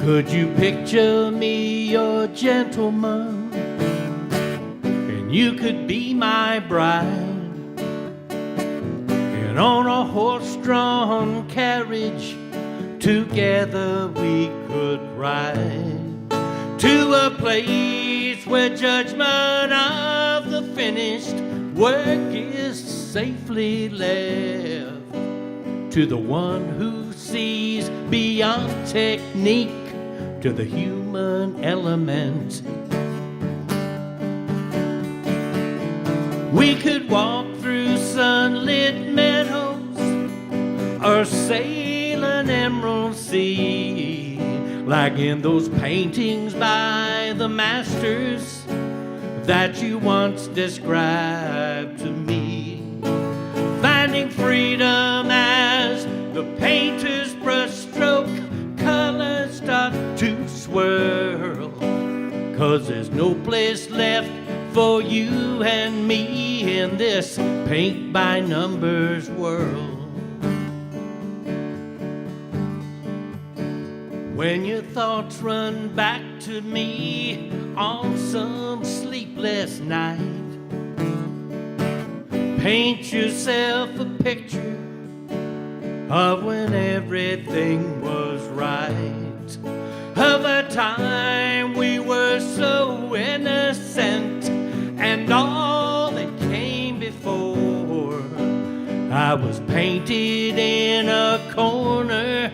Could you picture me your gentleman, and you could be my bride, and on a horse-drawn carriage together we could ride to a place where judgment of the finished work is safely left to the one who sees beyond technique to the human element. We could walk through sunlit meadows or sail an emerald sea, like in those paintings by the masters that you once described to me. Finding freedom as the painter's brushstroke colors start to swirl, 'cause there's no place left for you and me in this paint by numbers world. When your thoughts run back to me on some sleepless night, paint yourself a picture of when everything was right, of a time we were so innocent and all that came before. I was painted in a corner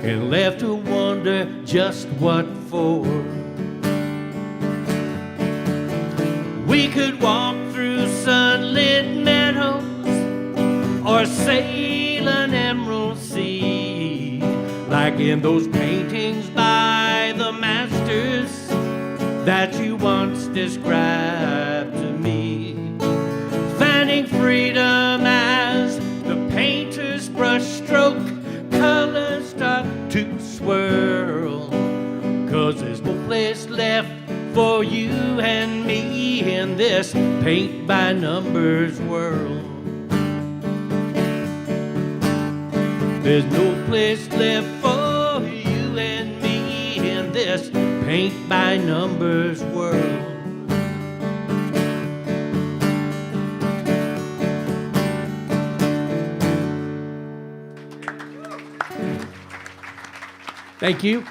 and left to wonder just what for. We could walk through sunlit meadows or sail an emerald sea, like in those paintings by the masters that you once described to me. Finding freedom as the painter's brushstroke colors start to swirl, 'cause there's no place left for you and me in this paint by numbers world. There's no place left for you and me in this paint by numbers world. Thank you.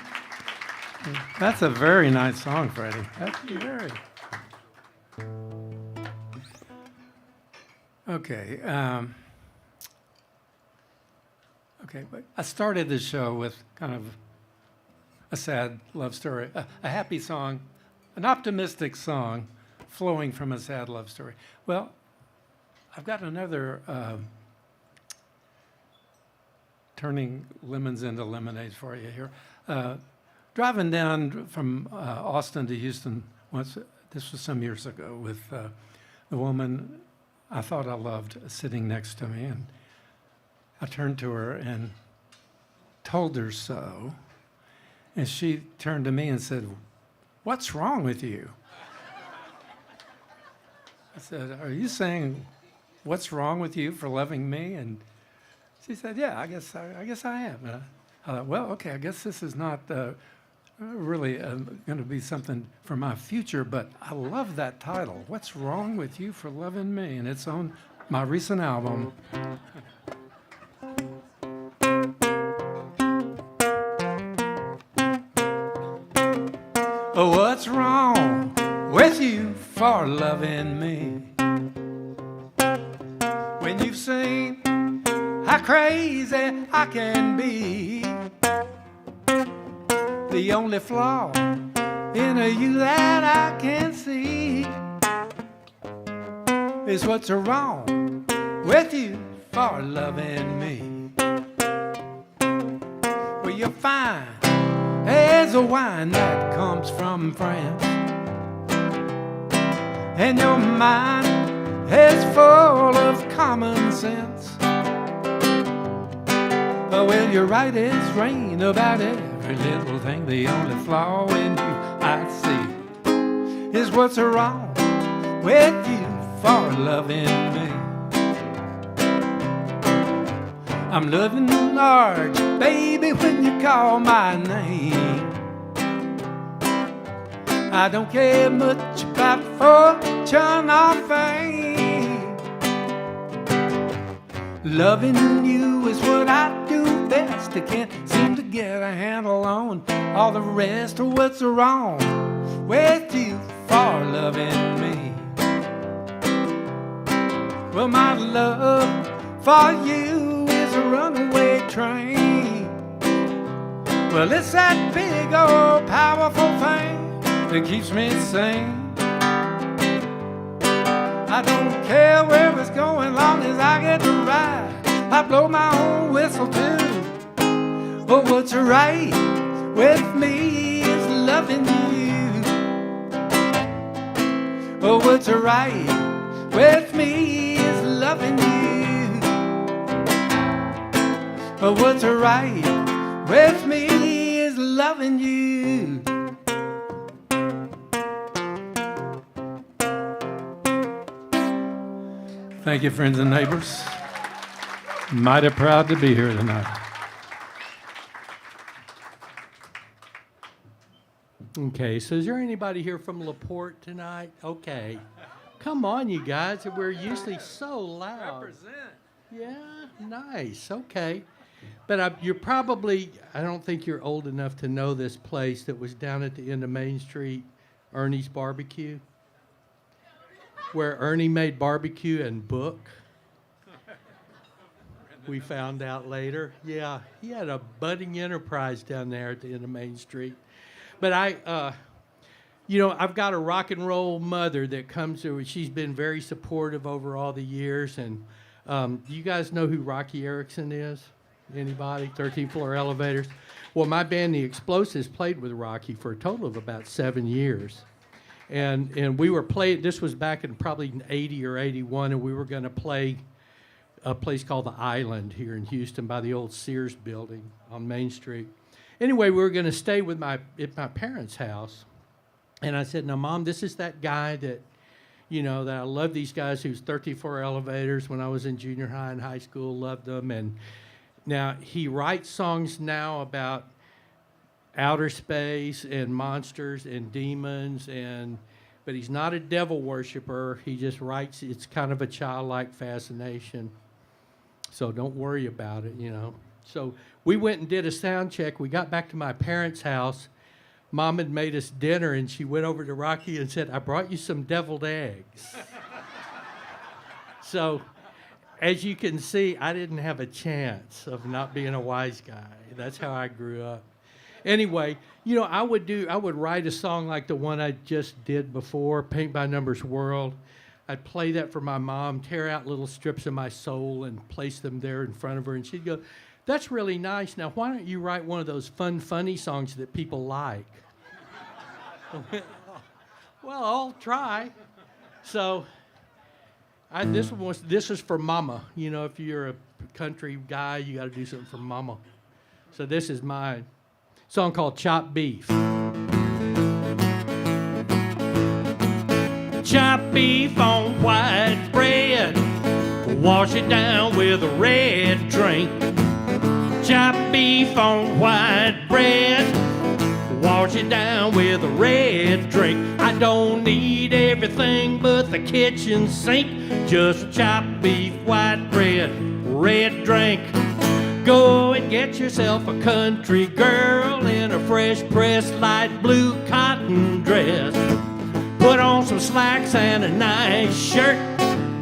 That's a very nice song, Freddie. That's very. Okay. Okay, but I started the show with kind of a sad love story, a happy song, an optimistic song flowing from a sad love story. Well, I've got another turning lemons into lemonade for you here. Driving down from Austin to Houston once, this was some years ago, with the woman I thought I loved sitting next to me, and I turned to her and told her so, and she turned to me and said, "What's wrong with you?" I said, "Are you saying what's wrong with you for loving me?" And she said, "Yeah, I guess I am." And I thought, well, okay, I guess this is not really going to be something for my future, but I love that title. What's wrong with you for loving me? And it's on my recent album. Oh, what's wrong with you for loving me? When you've seen how crazy I can be, the only flaw in you that I can see is what's wrong with you for loving me. Well, you're fine as a wine that comes from France, and your mind is full of common sense. Well, you're right as rain about every little thing. The only flaw in you I see is what's wrong with you for loving me. I'm loving large, baby, when you call my name. I don't care much about fortune or fame. Loving you is what I do best. I can't seem to get a handle on all the rest of what's wrong with you for loving me. Well, my love for you is a runaway train. Well, it's that big old powerful thing that keeps me sane. I don't care where it's going, long as I get to ride. I blow my own whistle too. But what's right with me is loving you. Oh, what's right with me is loving you. Oh, what's right with me is loving you. Thank you, friends and neighbors. Mighty proud to be here tonight. Okay, so is there anybody here from LaPorte tonight? Okay. Come on, you guys. We're usually so loud. Yeah, nice. Okay. But you're probably, I don't think you're old enough to know this place that was down at the end of Main Street, Ernie's Barbecue, where Ernie made barbecue and book. We found out later. Yeah, he had a budding enterprise down there at the end of Main Street. But I've got a rock and roll mother that comes to. She's been very supportive over all the years. And you guys know who Rocky Erickson is? Anybody? 13th Floor Elevators. Well, my band, The Explosives, played with Rocky for a total of about 7 years. And we were playing. This was back in probably 80 or 81, and we were going to play a place called The Island here in Houston by the old Sears building on Main Street. Anyway, we were going to stay at my parents' house. And I said, now, Mom, this is that guy that, that I love these guys who's 34 Elevators when I was in junior high and high school, loved them. And now he writes songs now about outer space and monsters and demons, but he's not a devil worshiper. He just writes, it's kind of a childlike fascination. So don't worry about it, So we went and did a sound check. We got back to my parents' house. Mom had made us dinner, and she went over to Rocky and said, I brought you some deviled eggs. So as you can see, I didn't have a chance of not being a wise guy. That's how I grew up. Anyway, I would write a song like the one I just did before, Paint by Numbers World. I'd play that for my mom, tear out little strips of my soul and place them there in front of her. And she'd go, that's really nice. Now, why don't you write one of those fun, funny songs that people like? Well, I'll try. So this is for Mama. If you're a country guy, you got to do something for Mama. So this is mine. Song called Chopped Beef. Chopped beef on white wash it down with a red drink. Chopped beef on white bread, wash it down with a red drink. I don't need everything but the kitchen sink. Just chopped beef, white bread, red drink. Go and get yourself a country girl in a fresh pressed light blue cotton dress. Put on some slacks and a nice shirt,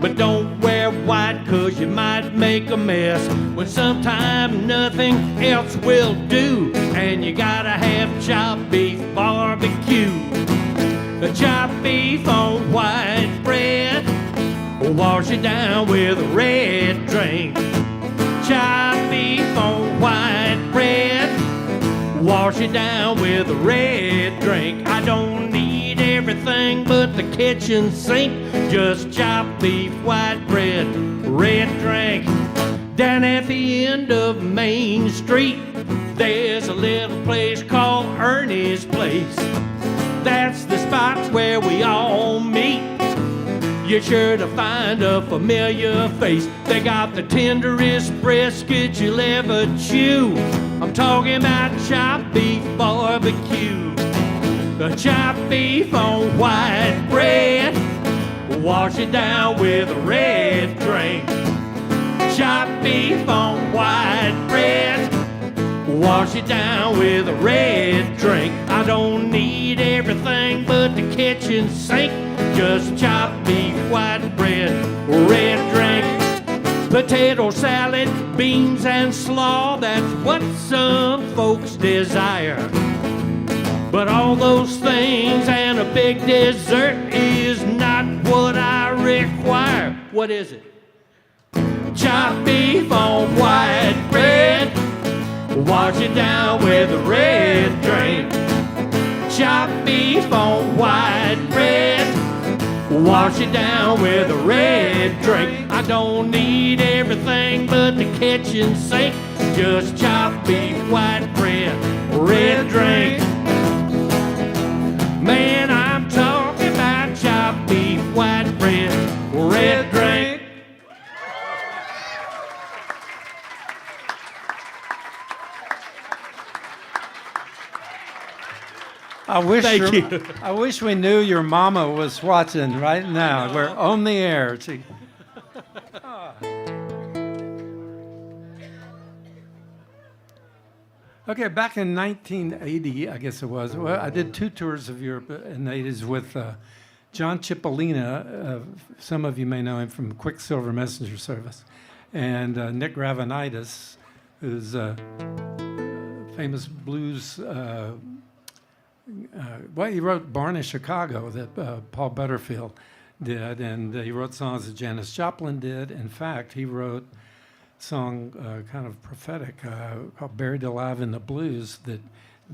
but don't wear white 'cause you might make a mess when sometime nothing else will do, and you gotta have chopped beef barbecue. The chopped beef on white bread, wash it down with a red drink. Chopped beef on white bread, wash it down with a red drink. I don't need everything but the kitchen sink. Just chopped beef, white bread, red drink. Down at the end of Main Street, there's a little place called Ernie's Place. That's the spot where we all meet. You're sure to find a familiar face. They got the tenderest brisket you'll ever chew. I'm talking about chopped beef barbecue. The chopped beef on white bread, wash it down with a red drink. Chopped beef on white bread, wash it down with a red drink. I don't need everything but the kitchen sink. Just chopped beef, white bread, red drink. Potato salad, beans and slaw, that's what some folks desire. But all those things and a big dessert is not what I require. What is it? Chopped beef on white bread, wash it down with a red drink. Chopped beef on white bread, wash it down with a red drink. I don't need everything but the kitchen sink. Just chopped beef, white bread, red drink. Man, I'm talking about chopped beef, white bread, red drink. Thank you. I wish we knew your mama was watching right now. We're on the air. Okay, back in 1980, I guess it was, well, I did 2 tours of Europe in the 80s with John Cipollina. Some of you may know him from Quicksilver Messenger Service. And Nick Gravenitis, who's a famous blues... well, he wrote Born in Chicago that Paul Butterfield did, and he wrote songs that Janis Joplin did. In fact, he wrote a song kind of prophetic called Buried Alive in the Blues that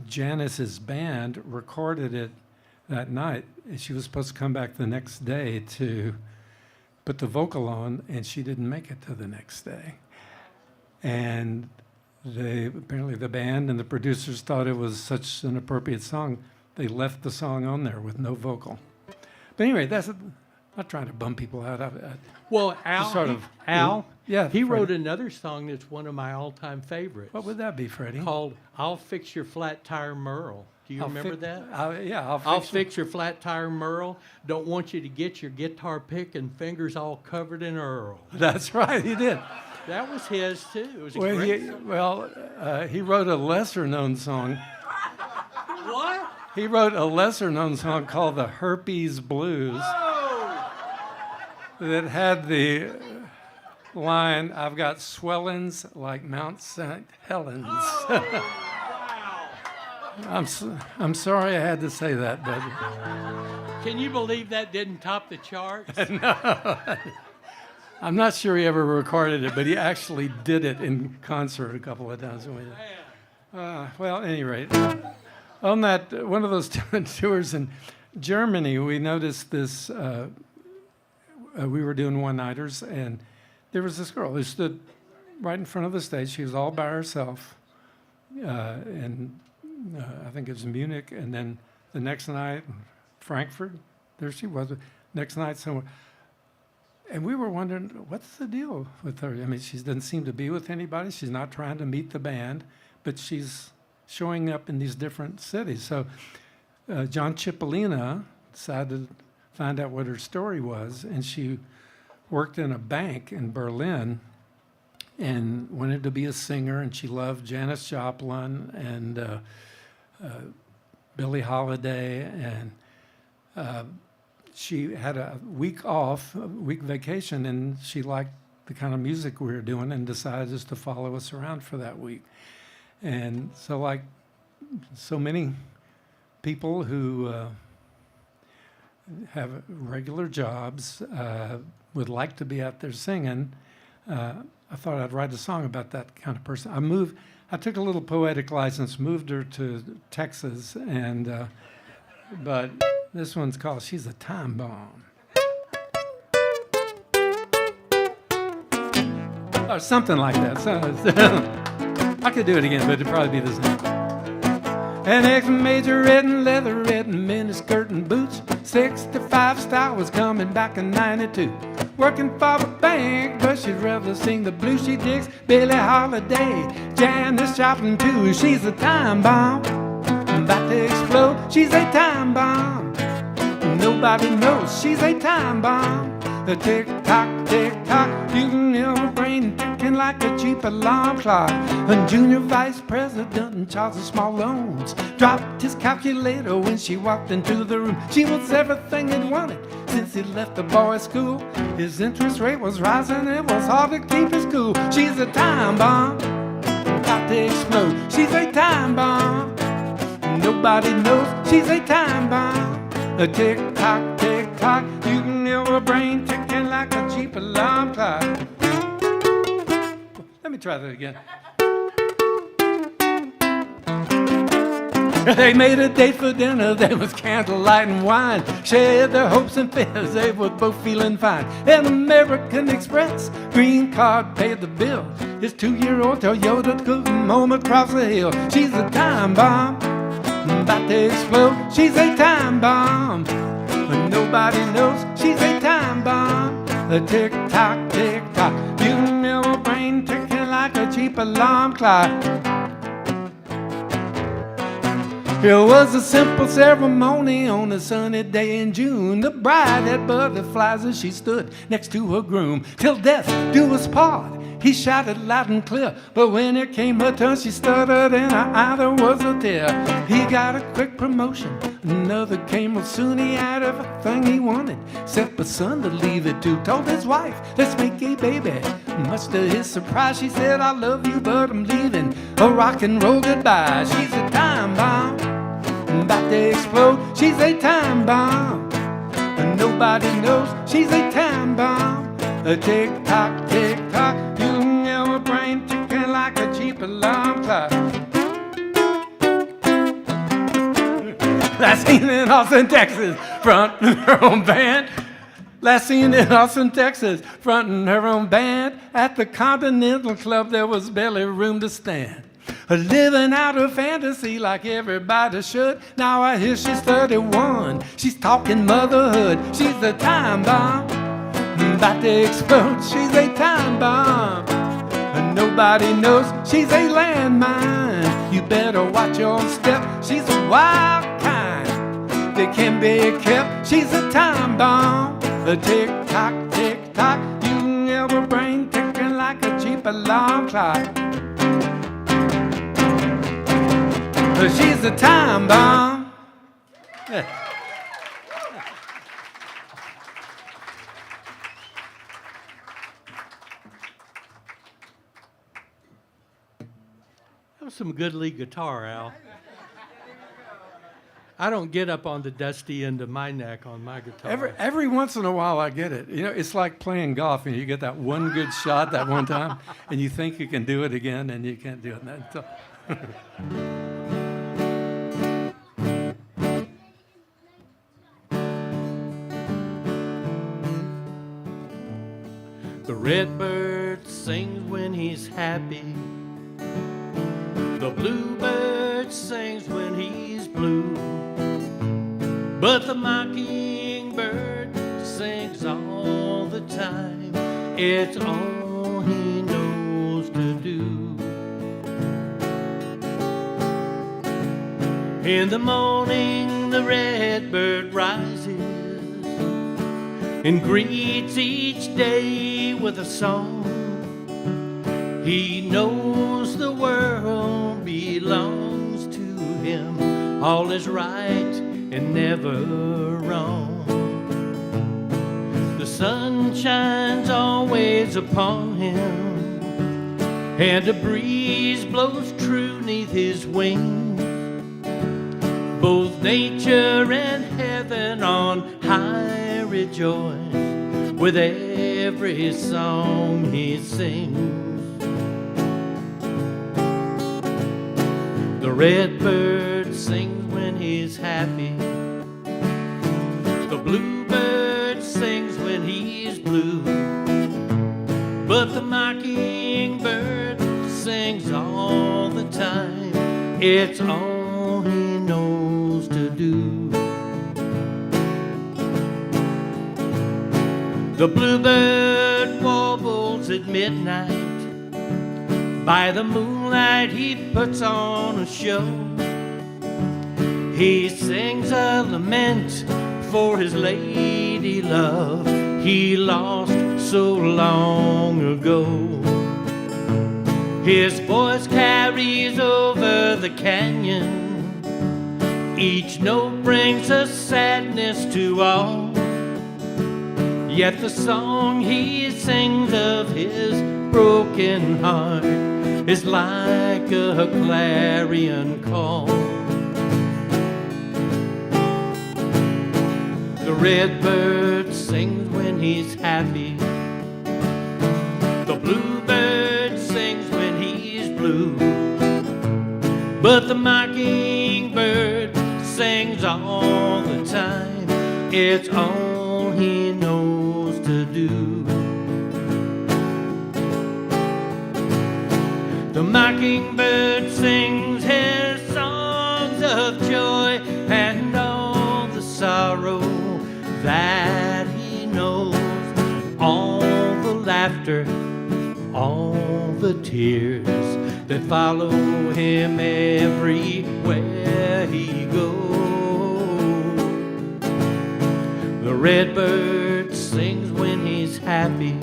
Janis's band recorded it that night. She was supposed to come back the next day to put the vocal on, and she didn't make it to the next day. And apparently the band and the producers thought it was such an appropriate song, they left the song on there with no vocal. But anyway, I'm not trying to bum people out. Well, Al, yeah, he wrote Freddie. another song that's one of my all-time favorites. What would that be, Freddie? Called "I'll Fix Your Flat Tire, Merle." Do you remember that? I'll Fix your flat tire, Merle. Don't want you to get your guitar pick and fingers all covered in Earl. That's right, he did. That was his too. It was a Well, great he wrote a lesser-known song. What? He wrote a lesser-known song called "The Herpes Blues" that had the line, "I've got swellings like Mount St. Helens." I'm sorry I had to say that, but Can you believe that didn't top the charts? I'm not sure he ever recorded it, but he actually did it in concert a couple of times. Well, at any rate, on that one of those tours in Germany, we noticed this. We were doing one-nighters, and there was this girl who stood right in front of the stage. She was all by herself, and I think it was Munich, and then the next night, Frankfurt. There she was. Next night somewhere. And we were wondering, what's the deal with her? I mean, she doesn't seem to be with anybody. She's not trying to meet the band, but she's showing up in these different cities. So John Cipollina decided to find out what her story was, and she worked in a bank in Berlin and wanted to be a singer, and she loved Janis Joplin and Billie Holiday, and she had a week off, a week vacation, and she liked the kind of music we were doing and decided just to follow us around for that week. And so like so many people who have regular jobs, would like to be out there singing, I thought I'd write a song about that kind of person. I took a little poetic license, moved her to Texas, and but this one's called She's a Time Bomb. Or something like that. So I could do it again, but it'd probably be the same. An ex-major red and leather red and miniskirt and boots. 65 style was coming back in 92. Working for the bank, but she'd rather sing the blues. She digs Billie Holiday, Janis Joplin too. She's a time bomb, about to explode. She's a time bomb, nobody knows. She's a time bomb. A tick-tock, tick-tock, you can hear her brain ticking like a cheap alarm clock. A junior vice president in charge of small loans dropped his calculator when she walked into the room. She was everything he'd wanted since he left the boys' school. His interest rate was rising, it was hard to keep his cool. She's a time bomb, about to explode. She's a time bomb, nobody knows. She's a time bomb. A tick-tock, tick-tock, you can hear her brain ticking like a cheap alarm clock. Let me try that again. They made a date for dinner, there was candlelight and wine. Shared their hopes and fears, they were both feeling fine. An American Express green card paid the bill. His 2-year-old Toyota took him home across the hill. She's a time bomb, about to explode. She's a time bomb, but nobody knows. She's a time bomb. A tick-tock, tick-tock, you can hear her brain ticking like a cheap alarm clock. It was a simple ceremony on a sunny day in June. The bride had butterflies as she stood next to her groom. Till death do us part, he shouted loud and clear. But when it came her turn, she stuttered and her eye there was a tear. He got a quick promotion, another came real soon. He had everything he wanted, except a son to leave it to. Told his wife, let's make a baby. Much to his surprise, she said, I love you, but I'm leaving. A rock and roll goodbye. She's a time bomb, about to explode. She's a time bomb, and nobody knows. She's a time bomb. A tick-tock, tick-tock, you can hear her brain ticking like a cheap alarm clock. Last seen in Austin, Texas, fronting her own band. Last seen in Austin, Texas, fronting her own band. At the Continental Club, there was barely room to stand. Living out her fantasy like everybody should. Now I hear she's 31. She's talking motherhood. She's a time bomb, about to explode. She's a time bomb, and nobody knows. She's a landmine, you better watch your step. She's a wild kind that can be kept. She's a time bomb. A tick-tock, tick-tock, you can hear her brain ticking like a cheap alarm clock. She's a time bomb. Yeah. That was some good lead guitar, Al. I don't get up on the dusty end of my neck on my guitar. Every once in a while I get it. You know, it's like playing golf and you get that one good shot that one time and you think you can do it again and you can't do it. The redbird sings when he's happy. The bluebird sings when he's blue. But the mockingbird sings all the time. time. It's all he knows to do. In the morning the redbird rises and greets each day with a song. He knows the world belongs to him. All is right and never wrong. The sun shines always upon him, and a breeze blows true 'neath his wings. Both nature and heaven on high rejoice with every song he sings. The redbird sings when he's happy. The bluebird sings when he's blue. But the mockingbird sings all the time. It's all he knows to do. The bluebird warbles at midnight. By the moonlight he puts on a show. He sings a lament for his lady love he lost so long ago. His voice carries over the canyon. Each note brings a sadness to all. Yet the song he sings of his broken heart is like a clarion call. The redbird sings when he's happy. The bluebird sings when he's blue. But the mockingbird sings all the time. It's all he knows to do. The mockingbird sings his songs of joy and all the sorrow that he knows, all the laughter, all the tears that follow him everywhere he goes. The redbird sings when he's happy.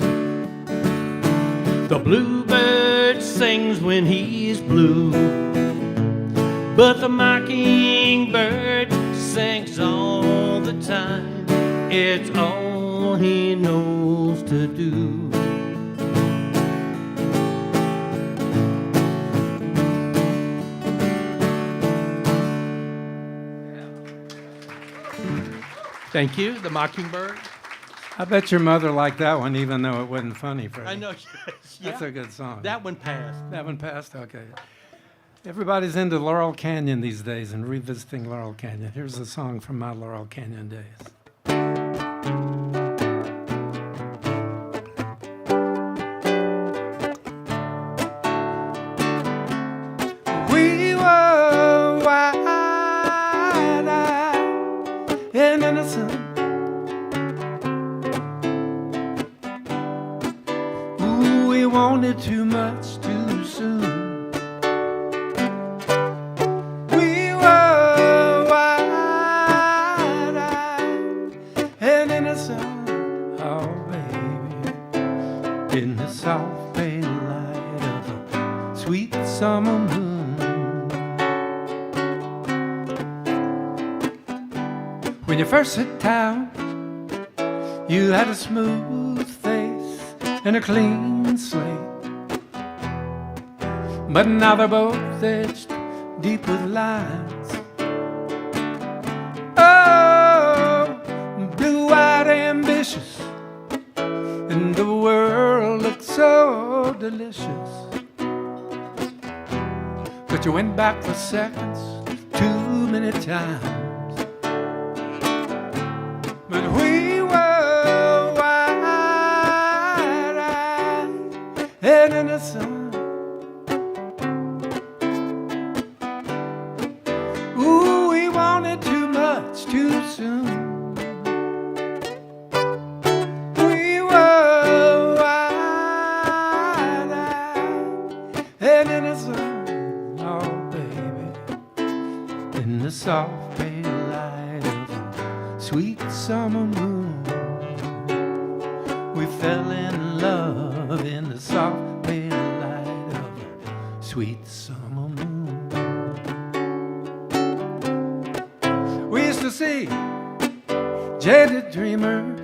The bluebird sings when he's blue. But the mockingbird sings all the time. It's all he knows to do. Thank you, the Mockingbird. I bet your mother liked that one, even though it wasn't funny, Freddie. I know, yes. That's a good song. That one passed. That one passed? Okay. Everybody's into Laurel Canyon these days and revisiting Laurel Canyon. Here's a song from my Laurel Canyon days. We were wide-eyed and innocent. Ooh, we wanted too much too soon. We were wide-eyed and innocent. Oh, baby, in the soft pale light of a sweet summer moon. When you first hit town, you had a smooth face and a clean slate. But now they're both etched deep with lines. Oh, blue-eyed ambitious, and the world looked so delicious. But you went back for seconds too many times. But we were wide-eyed and innocent. Ooh, we wanted too much too soon. We were the soft pale light of a sweet summer moon. We fell in love in the soft pale light of a sweet summer moon. We used to see jaded dreamers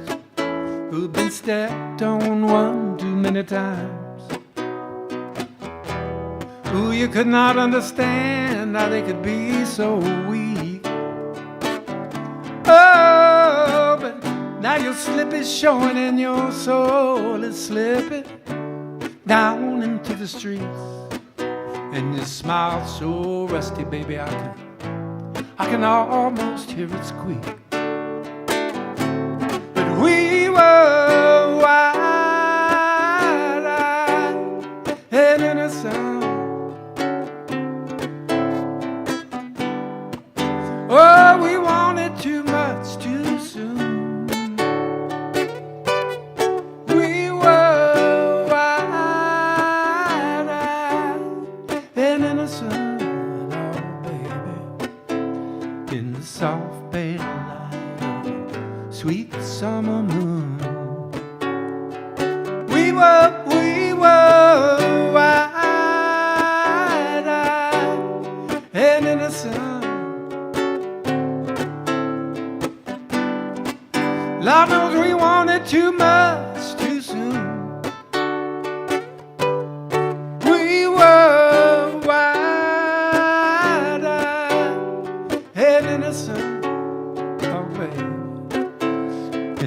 who'd been stepped on one too many times, who you could not understand how they could be so weak. Oh, but now your slip is showing and your soul is slipping down into the streets, and your smile so rusty, baby, I can almost hear it squeak. But we were wide-eyed and innocent. Oh, we wanted too much too soon. We were wide-eyed and innocent, oh baby, in the soft pale light of a sweet summer moon. We were wide-eyed and innocent. Lord knows we wanted too much too soon. We were wide-eyed and innocent, oh baby,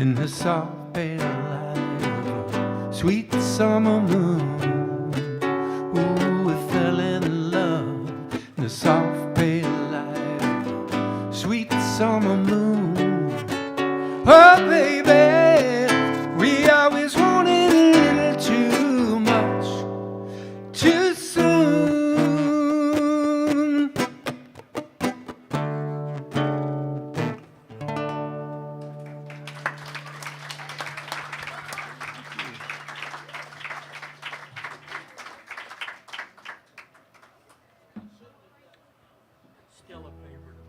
in the soft pale light of a sweet summer moon. Ooh, we fell in love in the soft pale light of a sweet summer moon. Oh, baby, we always wanted a little too much, too soon. Still a favorite of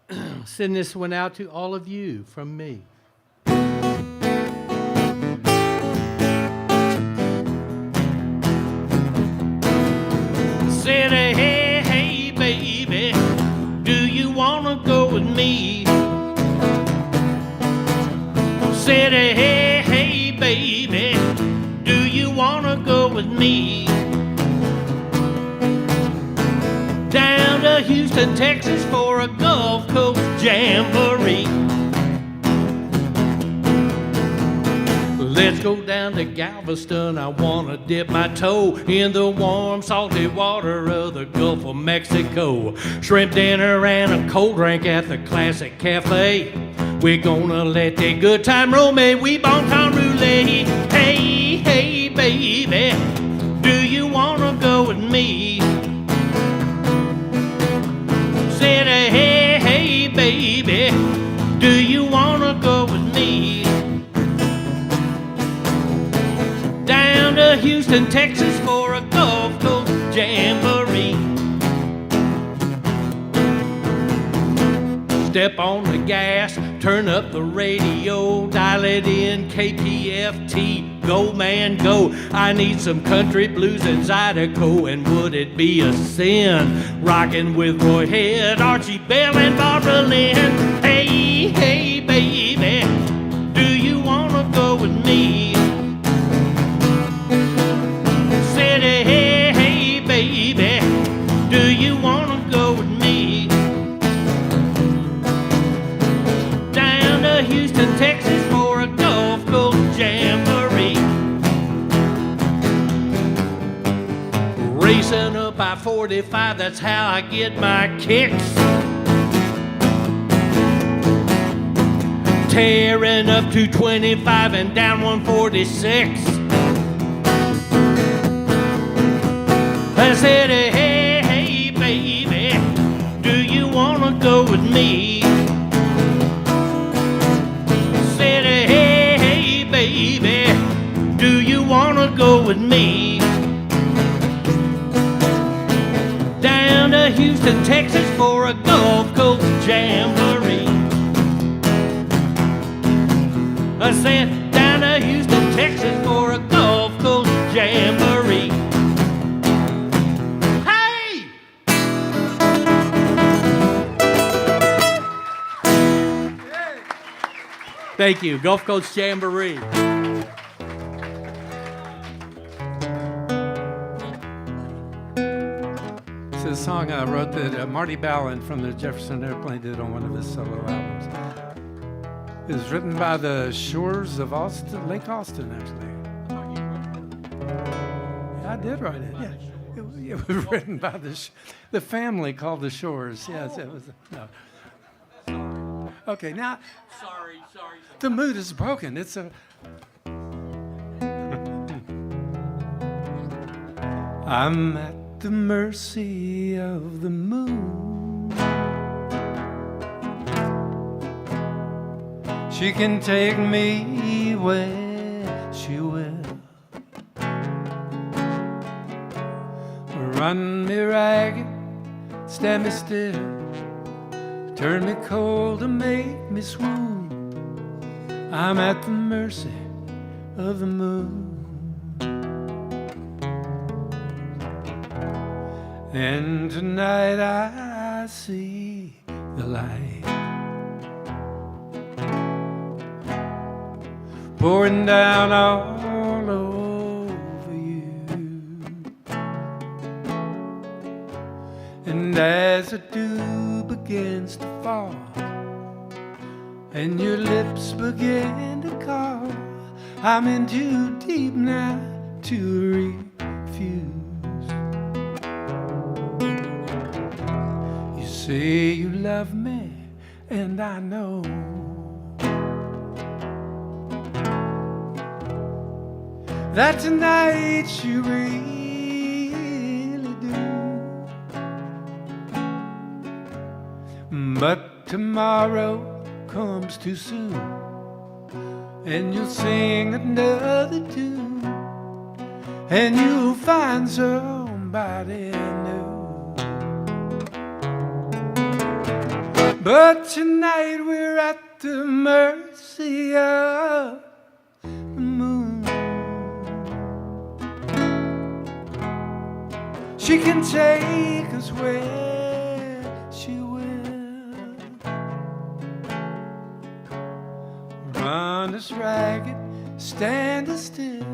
mine. Send this one out to all of you from me. Said, hey, hey, baby, do you wanna go with me? Said, hey, hey, baby, do you wanna go with me? Down to Houston, Texas for a Gulf Coast jamboree. Let's go down to Galveston, I wanna dip my toe in the warm, salty water of the Gulf of Mexico. Shrimp dinner and a cold drink at the Classic Cafe. We're gonna let the good time roll, may we bon ton roulette. Hey, hey, baby, do you wanna go with me? Said, hey, hey, baby, do you wanna go with me? Down to Houston, Texas for a Gulf Coast jamboree. Step on the gas, turn up the radio, dial it in, KPFT, go man go. I need some country blues and Zydeco, and would it be a sin rocking with Roy Head, Archie Bell, and Barbara Lynn? Hey, hey, baby, do you wanna go with me? Said, hey, hey, baby, do you wanna go with me? Down to Houston, Texas for a Gulf Coast jamboree. Racing up I-45, that's how I get my kicks. Tearing up 225 and down 146. I said, hey, hey, baby, do you wanna go with me? Said, hey, hey, baby, do you wanna go with me? Houston, Texas for a Gulf Coast jamboree. I said down to Houston, Texas for a Gulf Coast jamboree. Hey! Thank you. Gulf Coast Jamboree. It's a song I wrote that Marty Ballin from the Jefferson Airplane did on one of his solo albums. It was written by the shores of Austin, Lake Austin, actually. Yeah, I did write it. Yeah, it was written by the family called the Shores. Yes, it was. No. Okay, now. Sorry. The mood is broken. It's a. I'm at the mercy of the moon. She can take me where she will. Run me ragged, stand me still, turn me cold and make me swoon. I'm at the mercy of the moon. And tonight I see the light pouring down all over you. And as the dew begins to fall and your lips begin to call, I'm in too deep now to refuse. You say you love me, and I know that tonight you really do. But tomorrow comes too soon, and you'll sing another tune, and you'll find somebody new. But tonight we're at the mercy of the moon. She can take us where she will, run us ragged, stand us still,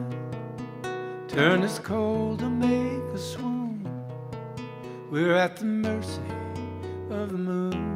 turn us cold and make us swoon. We're at the mercy of the moon.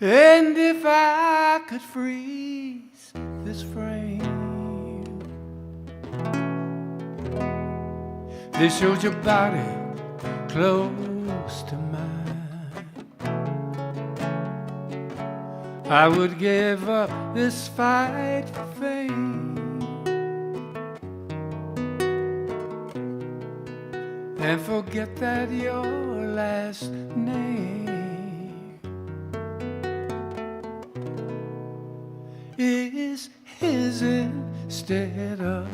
And if I could freeze this frame, this shows your body close to mine, I would give up this fight for fame and forget that your last name is his instead of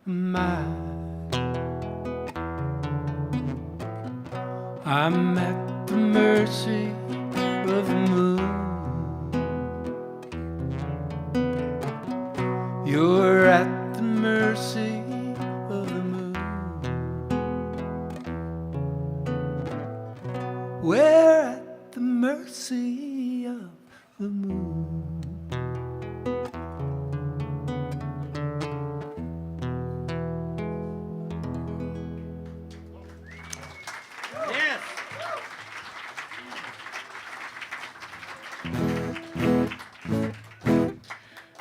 mine. I'm at the mercy of the moon. You're at the mercy of the moon. We're at the mercy of the moon.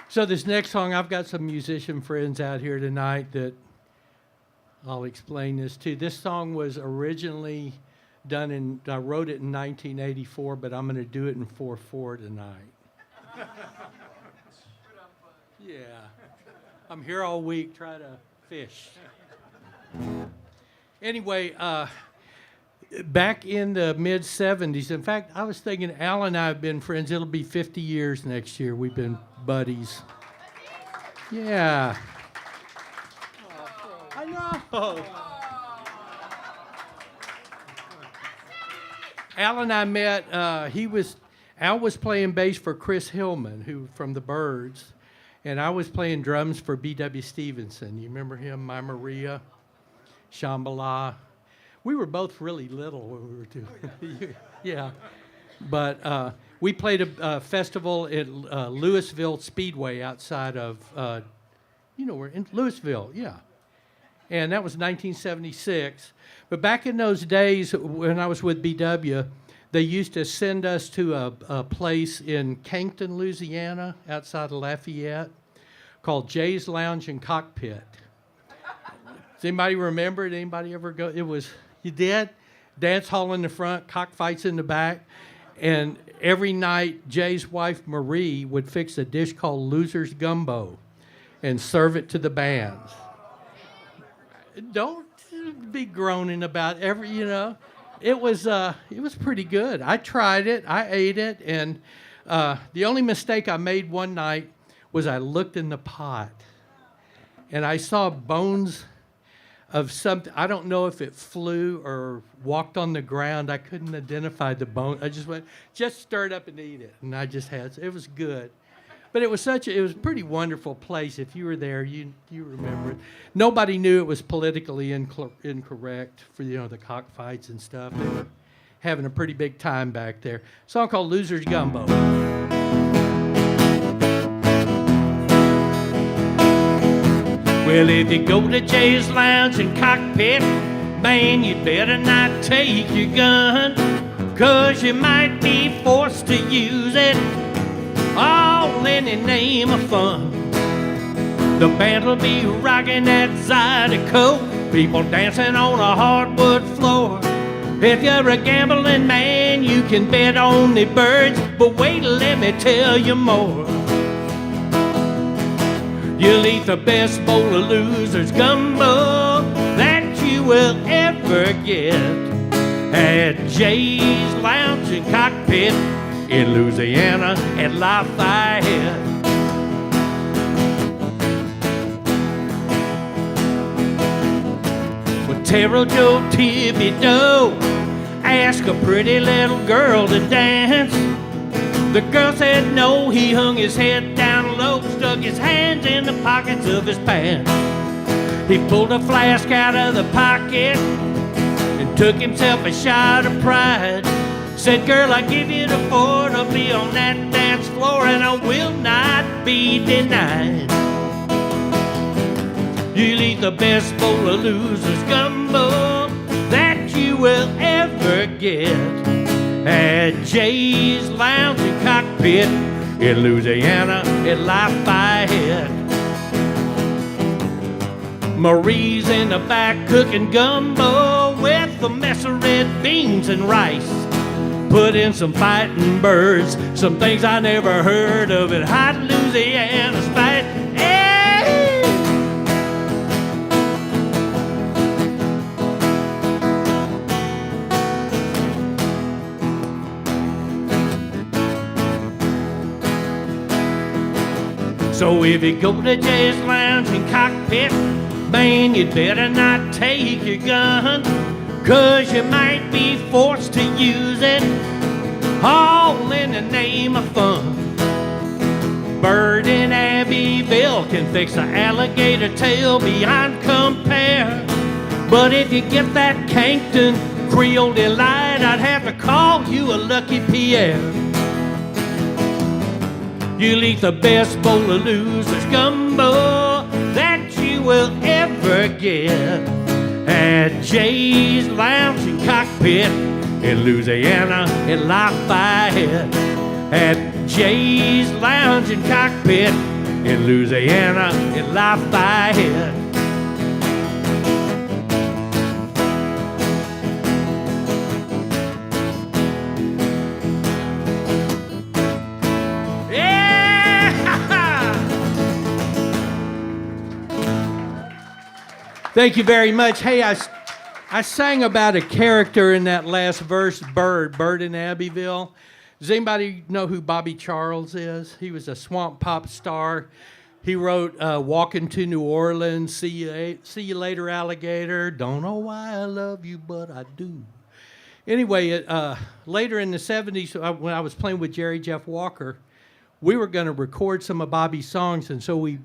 So this next song, I've got some musician friends out here tonight that I'll explain this too. This song was originally done I wrote it in 1984, but I'm going to do it in 4/4 tonight. Yeah. I'm here all week trying to fish. Anyway, back in the mid-'70s, in fact, I was thinking Al and I have been friends. It'll be 50 years next year. We've been buddies. Yeah. I know. Al and I met, Al was playing bass for Chris Hillman, who from the Byrds, and I was playing drums for B.W. Stevenson. You remember him, My Maria, Shambhala? We were both really little when we were doing yeah. But we played a festival at Louisville Speedway outside of, we're in Louisville, yeah. And that was 1976. But back in those days, when I was with BW, they used to send us to a place in Cankton, Louisiana, outside of Lafayette, called Jay's Lounge and Cockpit. Does anybody remember it? Anybody ever go? You did? Dance hall in the front, cockfights in the back. And every night, Jay's wife, Marie, would fix a dish called Loser's Gumbo and serve it to the bands. Don't be groaning about It was pretty good. I tried it. I ate it. And the only mistake I made one night was I looked in the pot. And I saw bones of something. I don't know if it flew or walked on the ground. I couldn't identify the bone. I just stir it up and eat it. And I just had, it was good. But it was a pretty wonderful place. If you were there, you remember it. Nobody knew it was politically incorrect for, the cockfights and stuff. They were having a pretty big time back there. A song called Loser's Gumbo. Well, if you go to Jay's Lounge and Cockpit, man, you'd better not take your gun, 'cause you might be forced to use it, all in the name of fun. The band will be rocking that Zydeco, people dancing on a hardwood floor. If you're a gambling man, you can bet on the Birds, but wait, let me tell you more. You'll eat the best bowl of Loser's Gumbo that you will ever get at Jay's Lounge and Cockpit in Louisiana at Lafayette. Well, Terrell Joe Thibodeau asked a pretty little girl to dance. The girl said no. He hung his head down low, stuck his hands in the pockets of his pants. He pulled a flask out of the pocket and took himself a shot of pride. Said, girl, I give you the floor to be on that dance floor, and I will not be denied. You'll eat the best bowl of Loser's Gumbo that you will ever get at Jay's Lounge and Cockpit in Louisiana at Lafayette. Marie's in the back cooking gumbo with a mess of red beans and rice. Put in some fighting birds, some things I never heard of at hot Louisiana spice. Hey! So if you go to Jay's Lounge and Cockpit, man, you'd better not take your gun, 'cause you might be forced to use it, all in the name of fun. Bird in Abbeville can fix an alligator tail beyond compare, but if you get that Cankton Creole Delight, I'd have to call you a Lucky Pierre. You'll eat the best bowl of Loser's Gumbo that you will ever get at Jay's Lounge and Cockpit in Louisiana at Lafayette. At Jay's Lounge and Cockpit in Louisiana at Lafayette. Thank you very much. Hey, I sang about a character in that last verse, Bird in Abbeville. Does anybody know who Bobby Charles is? He was a swamp pop star. He wrote Walking to New Orleans, See You Later, Alligator, Don't Know Why I Love You, But I Do. Anyway, later in the 70s, when I was playing with Jerry Jeff Walker, we were going to record some of Bobby's songs, and so we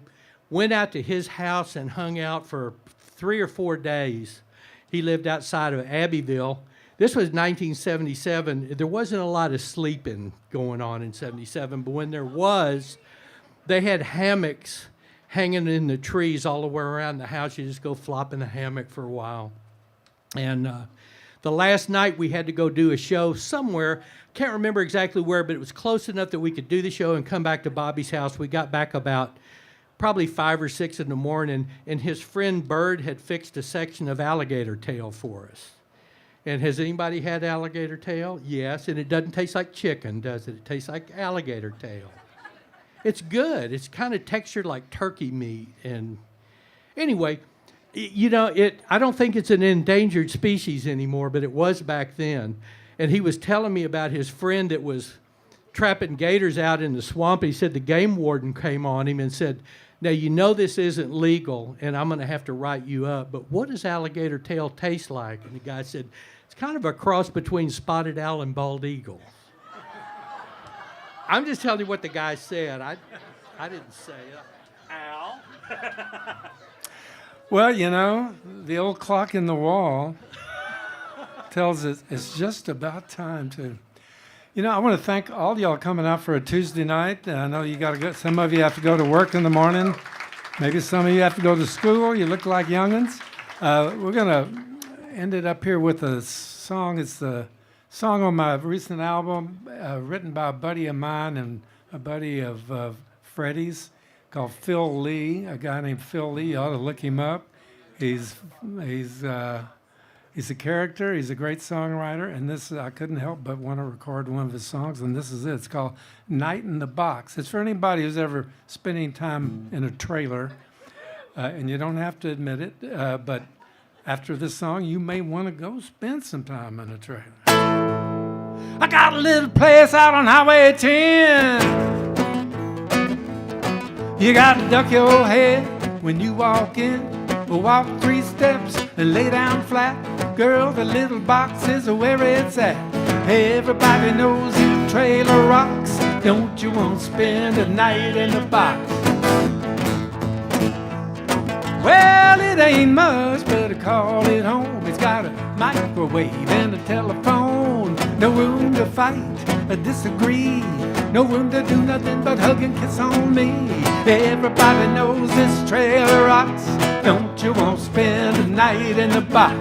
went out to his house and hung out for 3 or 4 days. He lived outside of Abbeville. This was 1977. There wasn't a lot of sleeping going on in 77, but when there was, they had hammocks hanging in the trees all the way around the house. You just go flop in the hammock for a while. And the last night we had to go do a show somewhere. Can't remember exactly where, but it was close enough that we could do the show and come back to Bobby's house. We got back about probably 5 or 6 in the morning, and his friend Bird had fixed a section of alligator tail for us. And has anybody had alligator tail? Yes, and it doesn't taste like chicken, does it? It tastes like alligator tail. It's good. It's kind of textured like turkey meat. And anyway, you know, I don't think it's an endangered species anymore, but it was back then. And he was telling me about his friend that was trapping gators out in the swamp. He said the game warden came on him and said, now, you know this isn't legal, and I'm going to have to write you up, but what does alligator tail taste like? And the guy said, it's kind of a cross between spotted owl and bald eagle. I'm just telling you what the guy said. I didn't say it. Al? Well, you know, the old clock in the wall tells us it's just about time to. You know, I want to thank all y'all coming out for a Tuesday night. I know you got to go. Some of you have to go to work in the morning. Maybe some of you have to go to school. You look like youngins. We're going to end it up here with a song. It's the song on my recent album, written by a buddy of mine and a buddy of Freddie's, called Phil Lee. A guy named Phil Lee. You ought to look him up. He's a character. He's a great songwriter. And this, I couldn't help but want to record one of his songs. And this is it. It's called Night in the Box. It's for anybody who's ever spending time in a trailer. And you don't have to admit it. But after this song, you may want to go spend some time in a trailer. I got a little place out on Highway 10. You got to duck your head when you walk in. Walk 3 steps and lay down flat. Girl, the little box is where it's at. Everybody knows you trailer rocks. Don't you want to spend a night in the box? Well, it ain't much, but I call it home. It's got a microwave and a telephone. No room to fight or disagree. No room to do nothing but hug and kiss on me. Everybody knows this trailer rocks. Don't you want to spend a night in the box?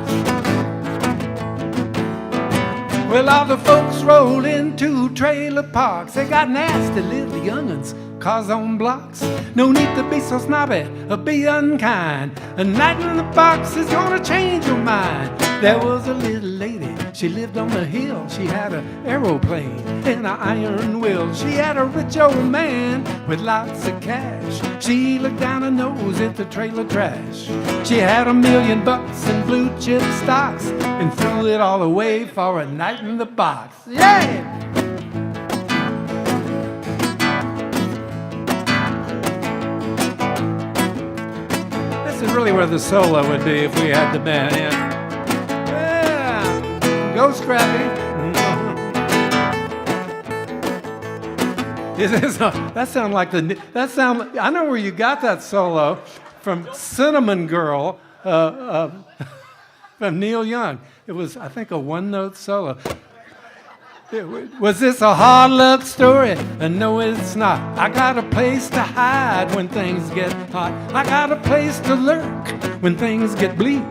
Well, all the folks roll into trailer parks. They got nasty little young'uns, cars on blocks. No need to be so snobby or be unkind. A night in the box is gonna change your mind. There was a little lady, she lived on the hill. She had an aeroplane and an iron will. She had a rich old man with lots of cash. She looked down her nose at the trailer trash. She had $1 million in blue chip stocks and threw it all away for a night in the box. Yeah! This is really where the solo would be if we had the band in. Go, Scrappy. That sound like I know where you got that solo from Cinnamon Girl from Neil Young. It was, I think, a 1-note solo. Was this a hard luck story? No, it's not. I got a place to hide when things get hot. I got a place to lurk when things get bleak.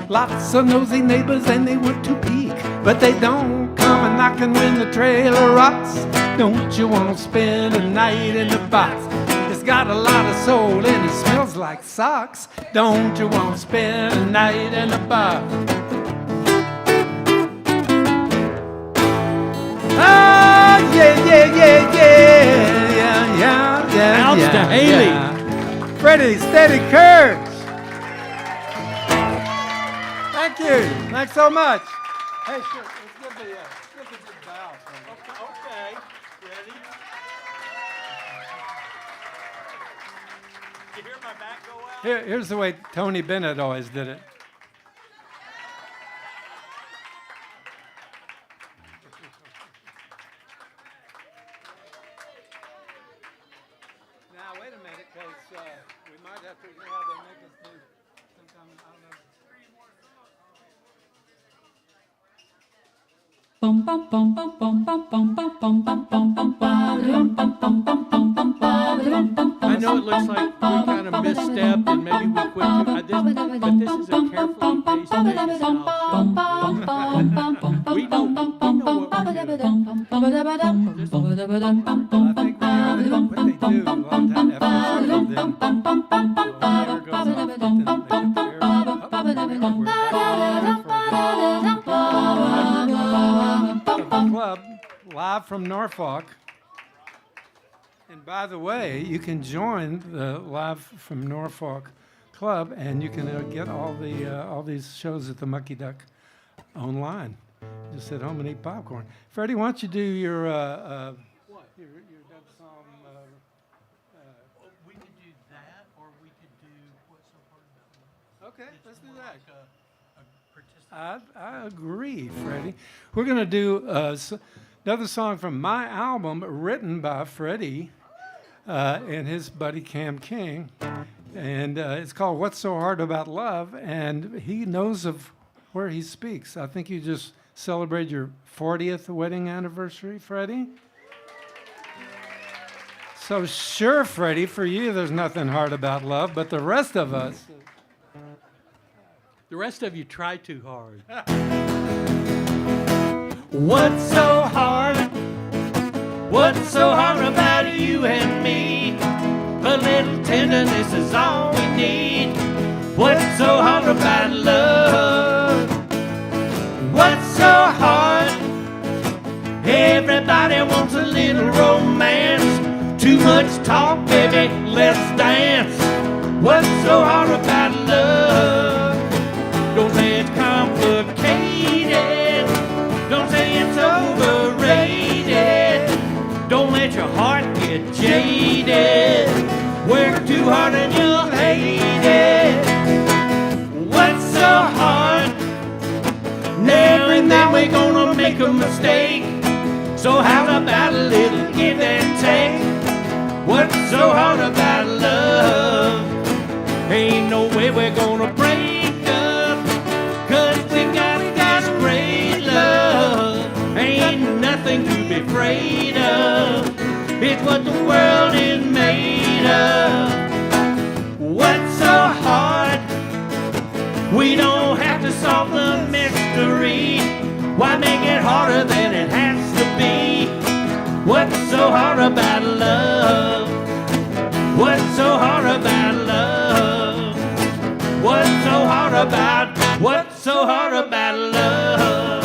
Lots of nosy neighbors and they want to peek, but they don't come a knocking when the trailer rocks. Don't you want to spend a night in the box? It's got a lot of soul and it smells like socks. Don't you want to spend a night in the box? Oh, yeah. Staehely. Freddie, steady curves. Thank you. Thanks so much. Hey, sure. Let's give the big bow. Okay. Ready? Did you hear my back go out? Here's the way Tony Bennett always did it. Now, wait a minute, because we might have to, how they make us do sometime, I don't know. I know it looks like we kind of misstepped and maybe we quit, but this is a carefully paced bass style show. We know what we're doing. I think when you heard what they do a lot of time after the show, then the wire goes off, then they get the air up, we're back for the club, live from Norfolk. And by the way, you can join the Live from Norfolk Club, and you can get all these shows at the Mucky Duck online. Just sit home and eat popcorn. Freddie, why don't you do your dub song? We could do that, or we could do What's So Hard About Love. Okay, let's do that. Participant. I agree, Freddie. We're going to do another song from my album written by Freddie and his buddy Cam King. And it's called What's So Hard About Love. And he knows of where he speaks. I think you just celebrated your 40th wedding anniversary, Freddie. So sure, Freddie, for you there's nothing hard about love, but the rest of us... The rest of you try too hard. What's so hard? What's so hard about you and me? A little tenderness is all we need. What's so hard about love? What's so hard? Everybody wants a little romance. Too much talk, baby, let's dance. What's so hard about love? Don't say it's complicated. Don't say it's overrated. Don't let your heart get jaded. Work too hard and you'll hate it. What's so hard? Every now we're gonna make a mistake. So how's about a little give and take? What's so hard about love? Ain't no way we're gonna break up, 'cause we got great love. Ain't nothing to be afraid of. It's what the world is made of. What's so hard? We don't have to solve the mystery. Why make it harder than it has to be? What's so hard about love? What's so hard about love? What's so hard about love?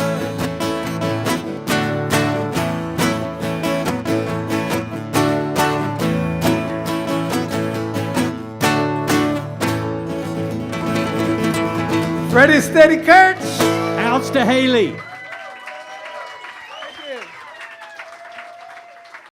Freddie Steady Kurtz. Al Staehely.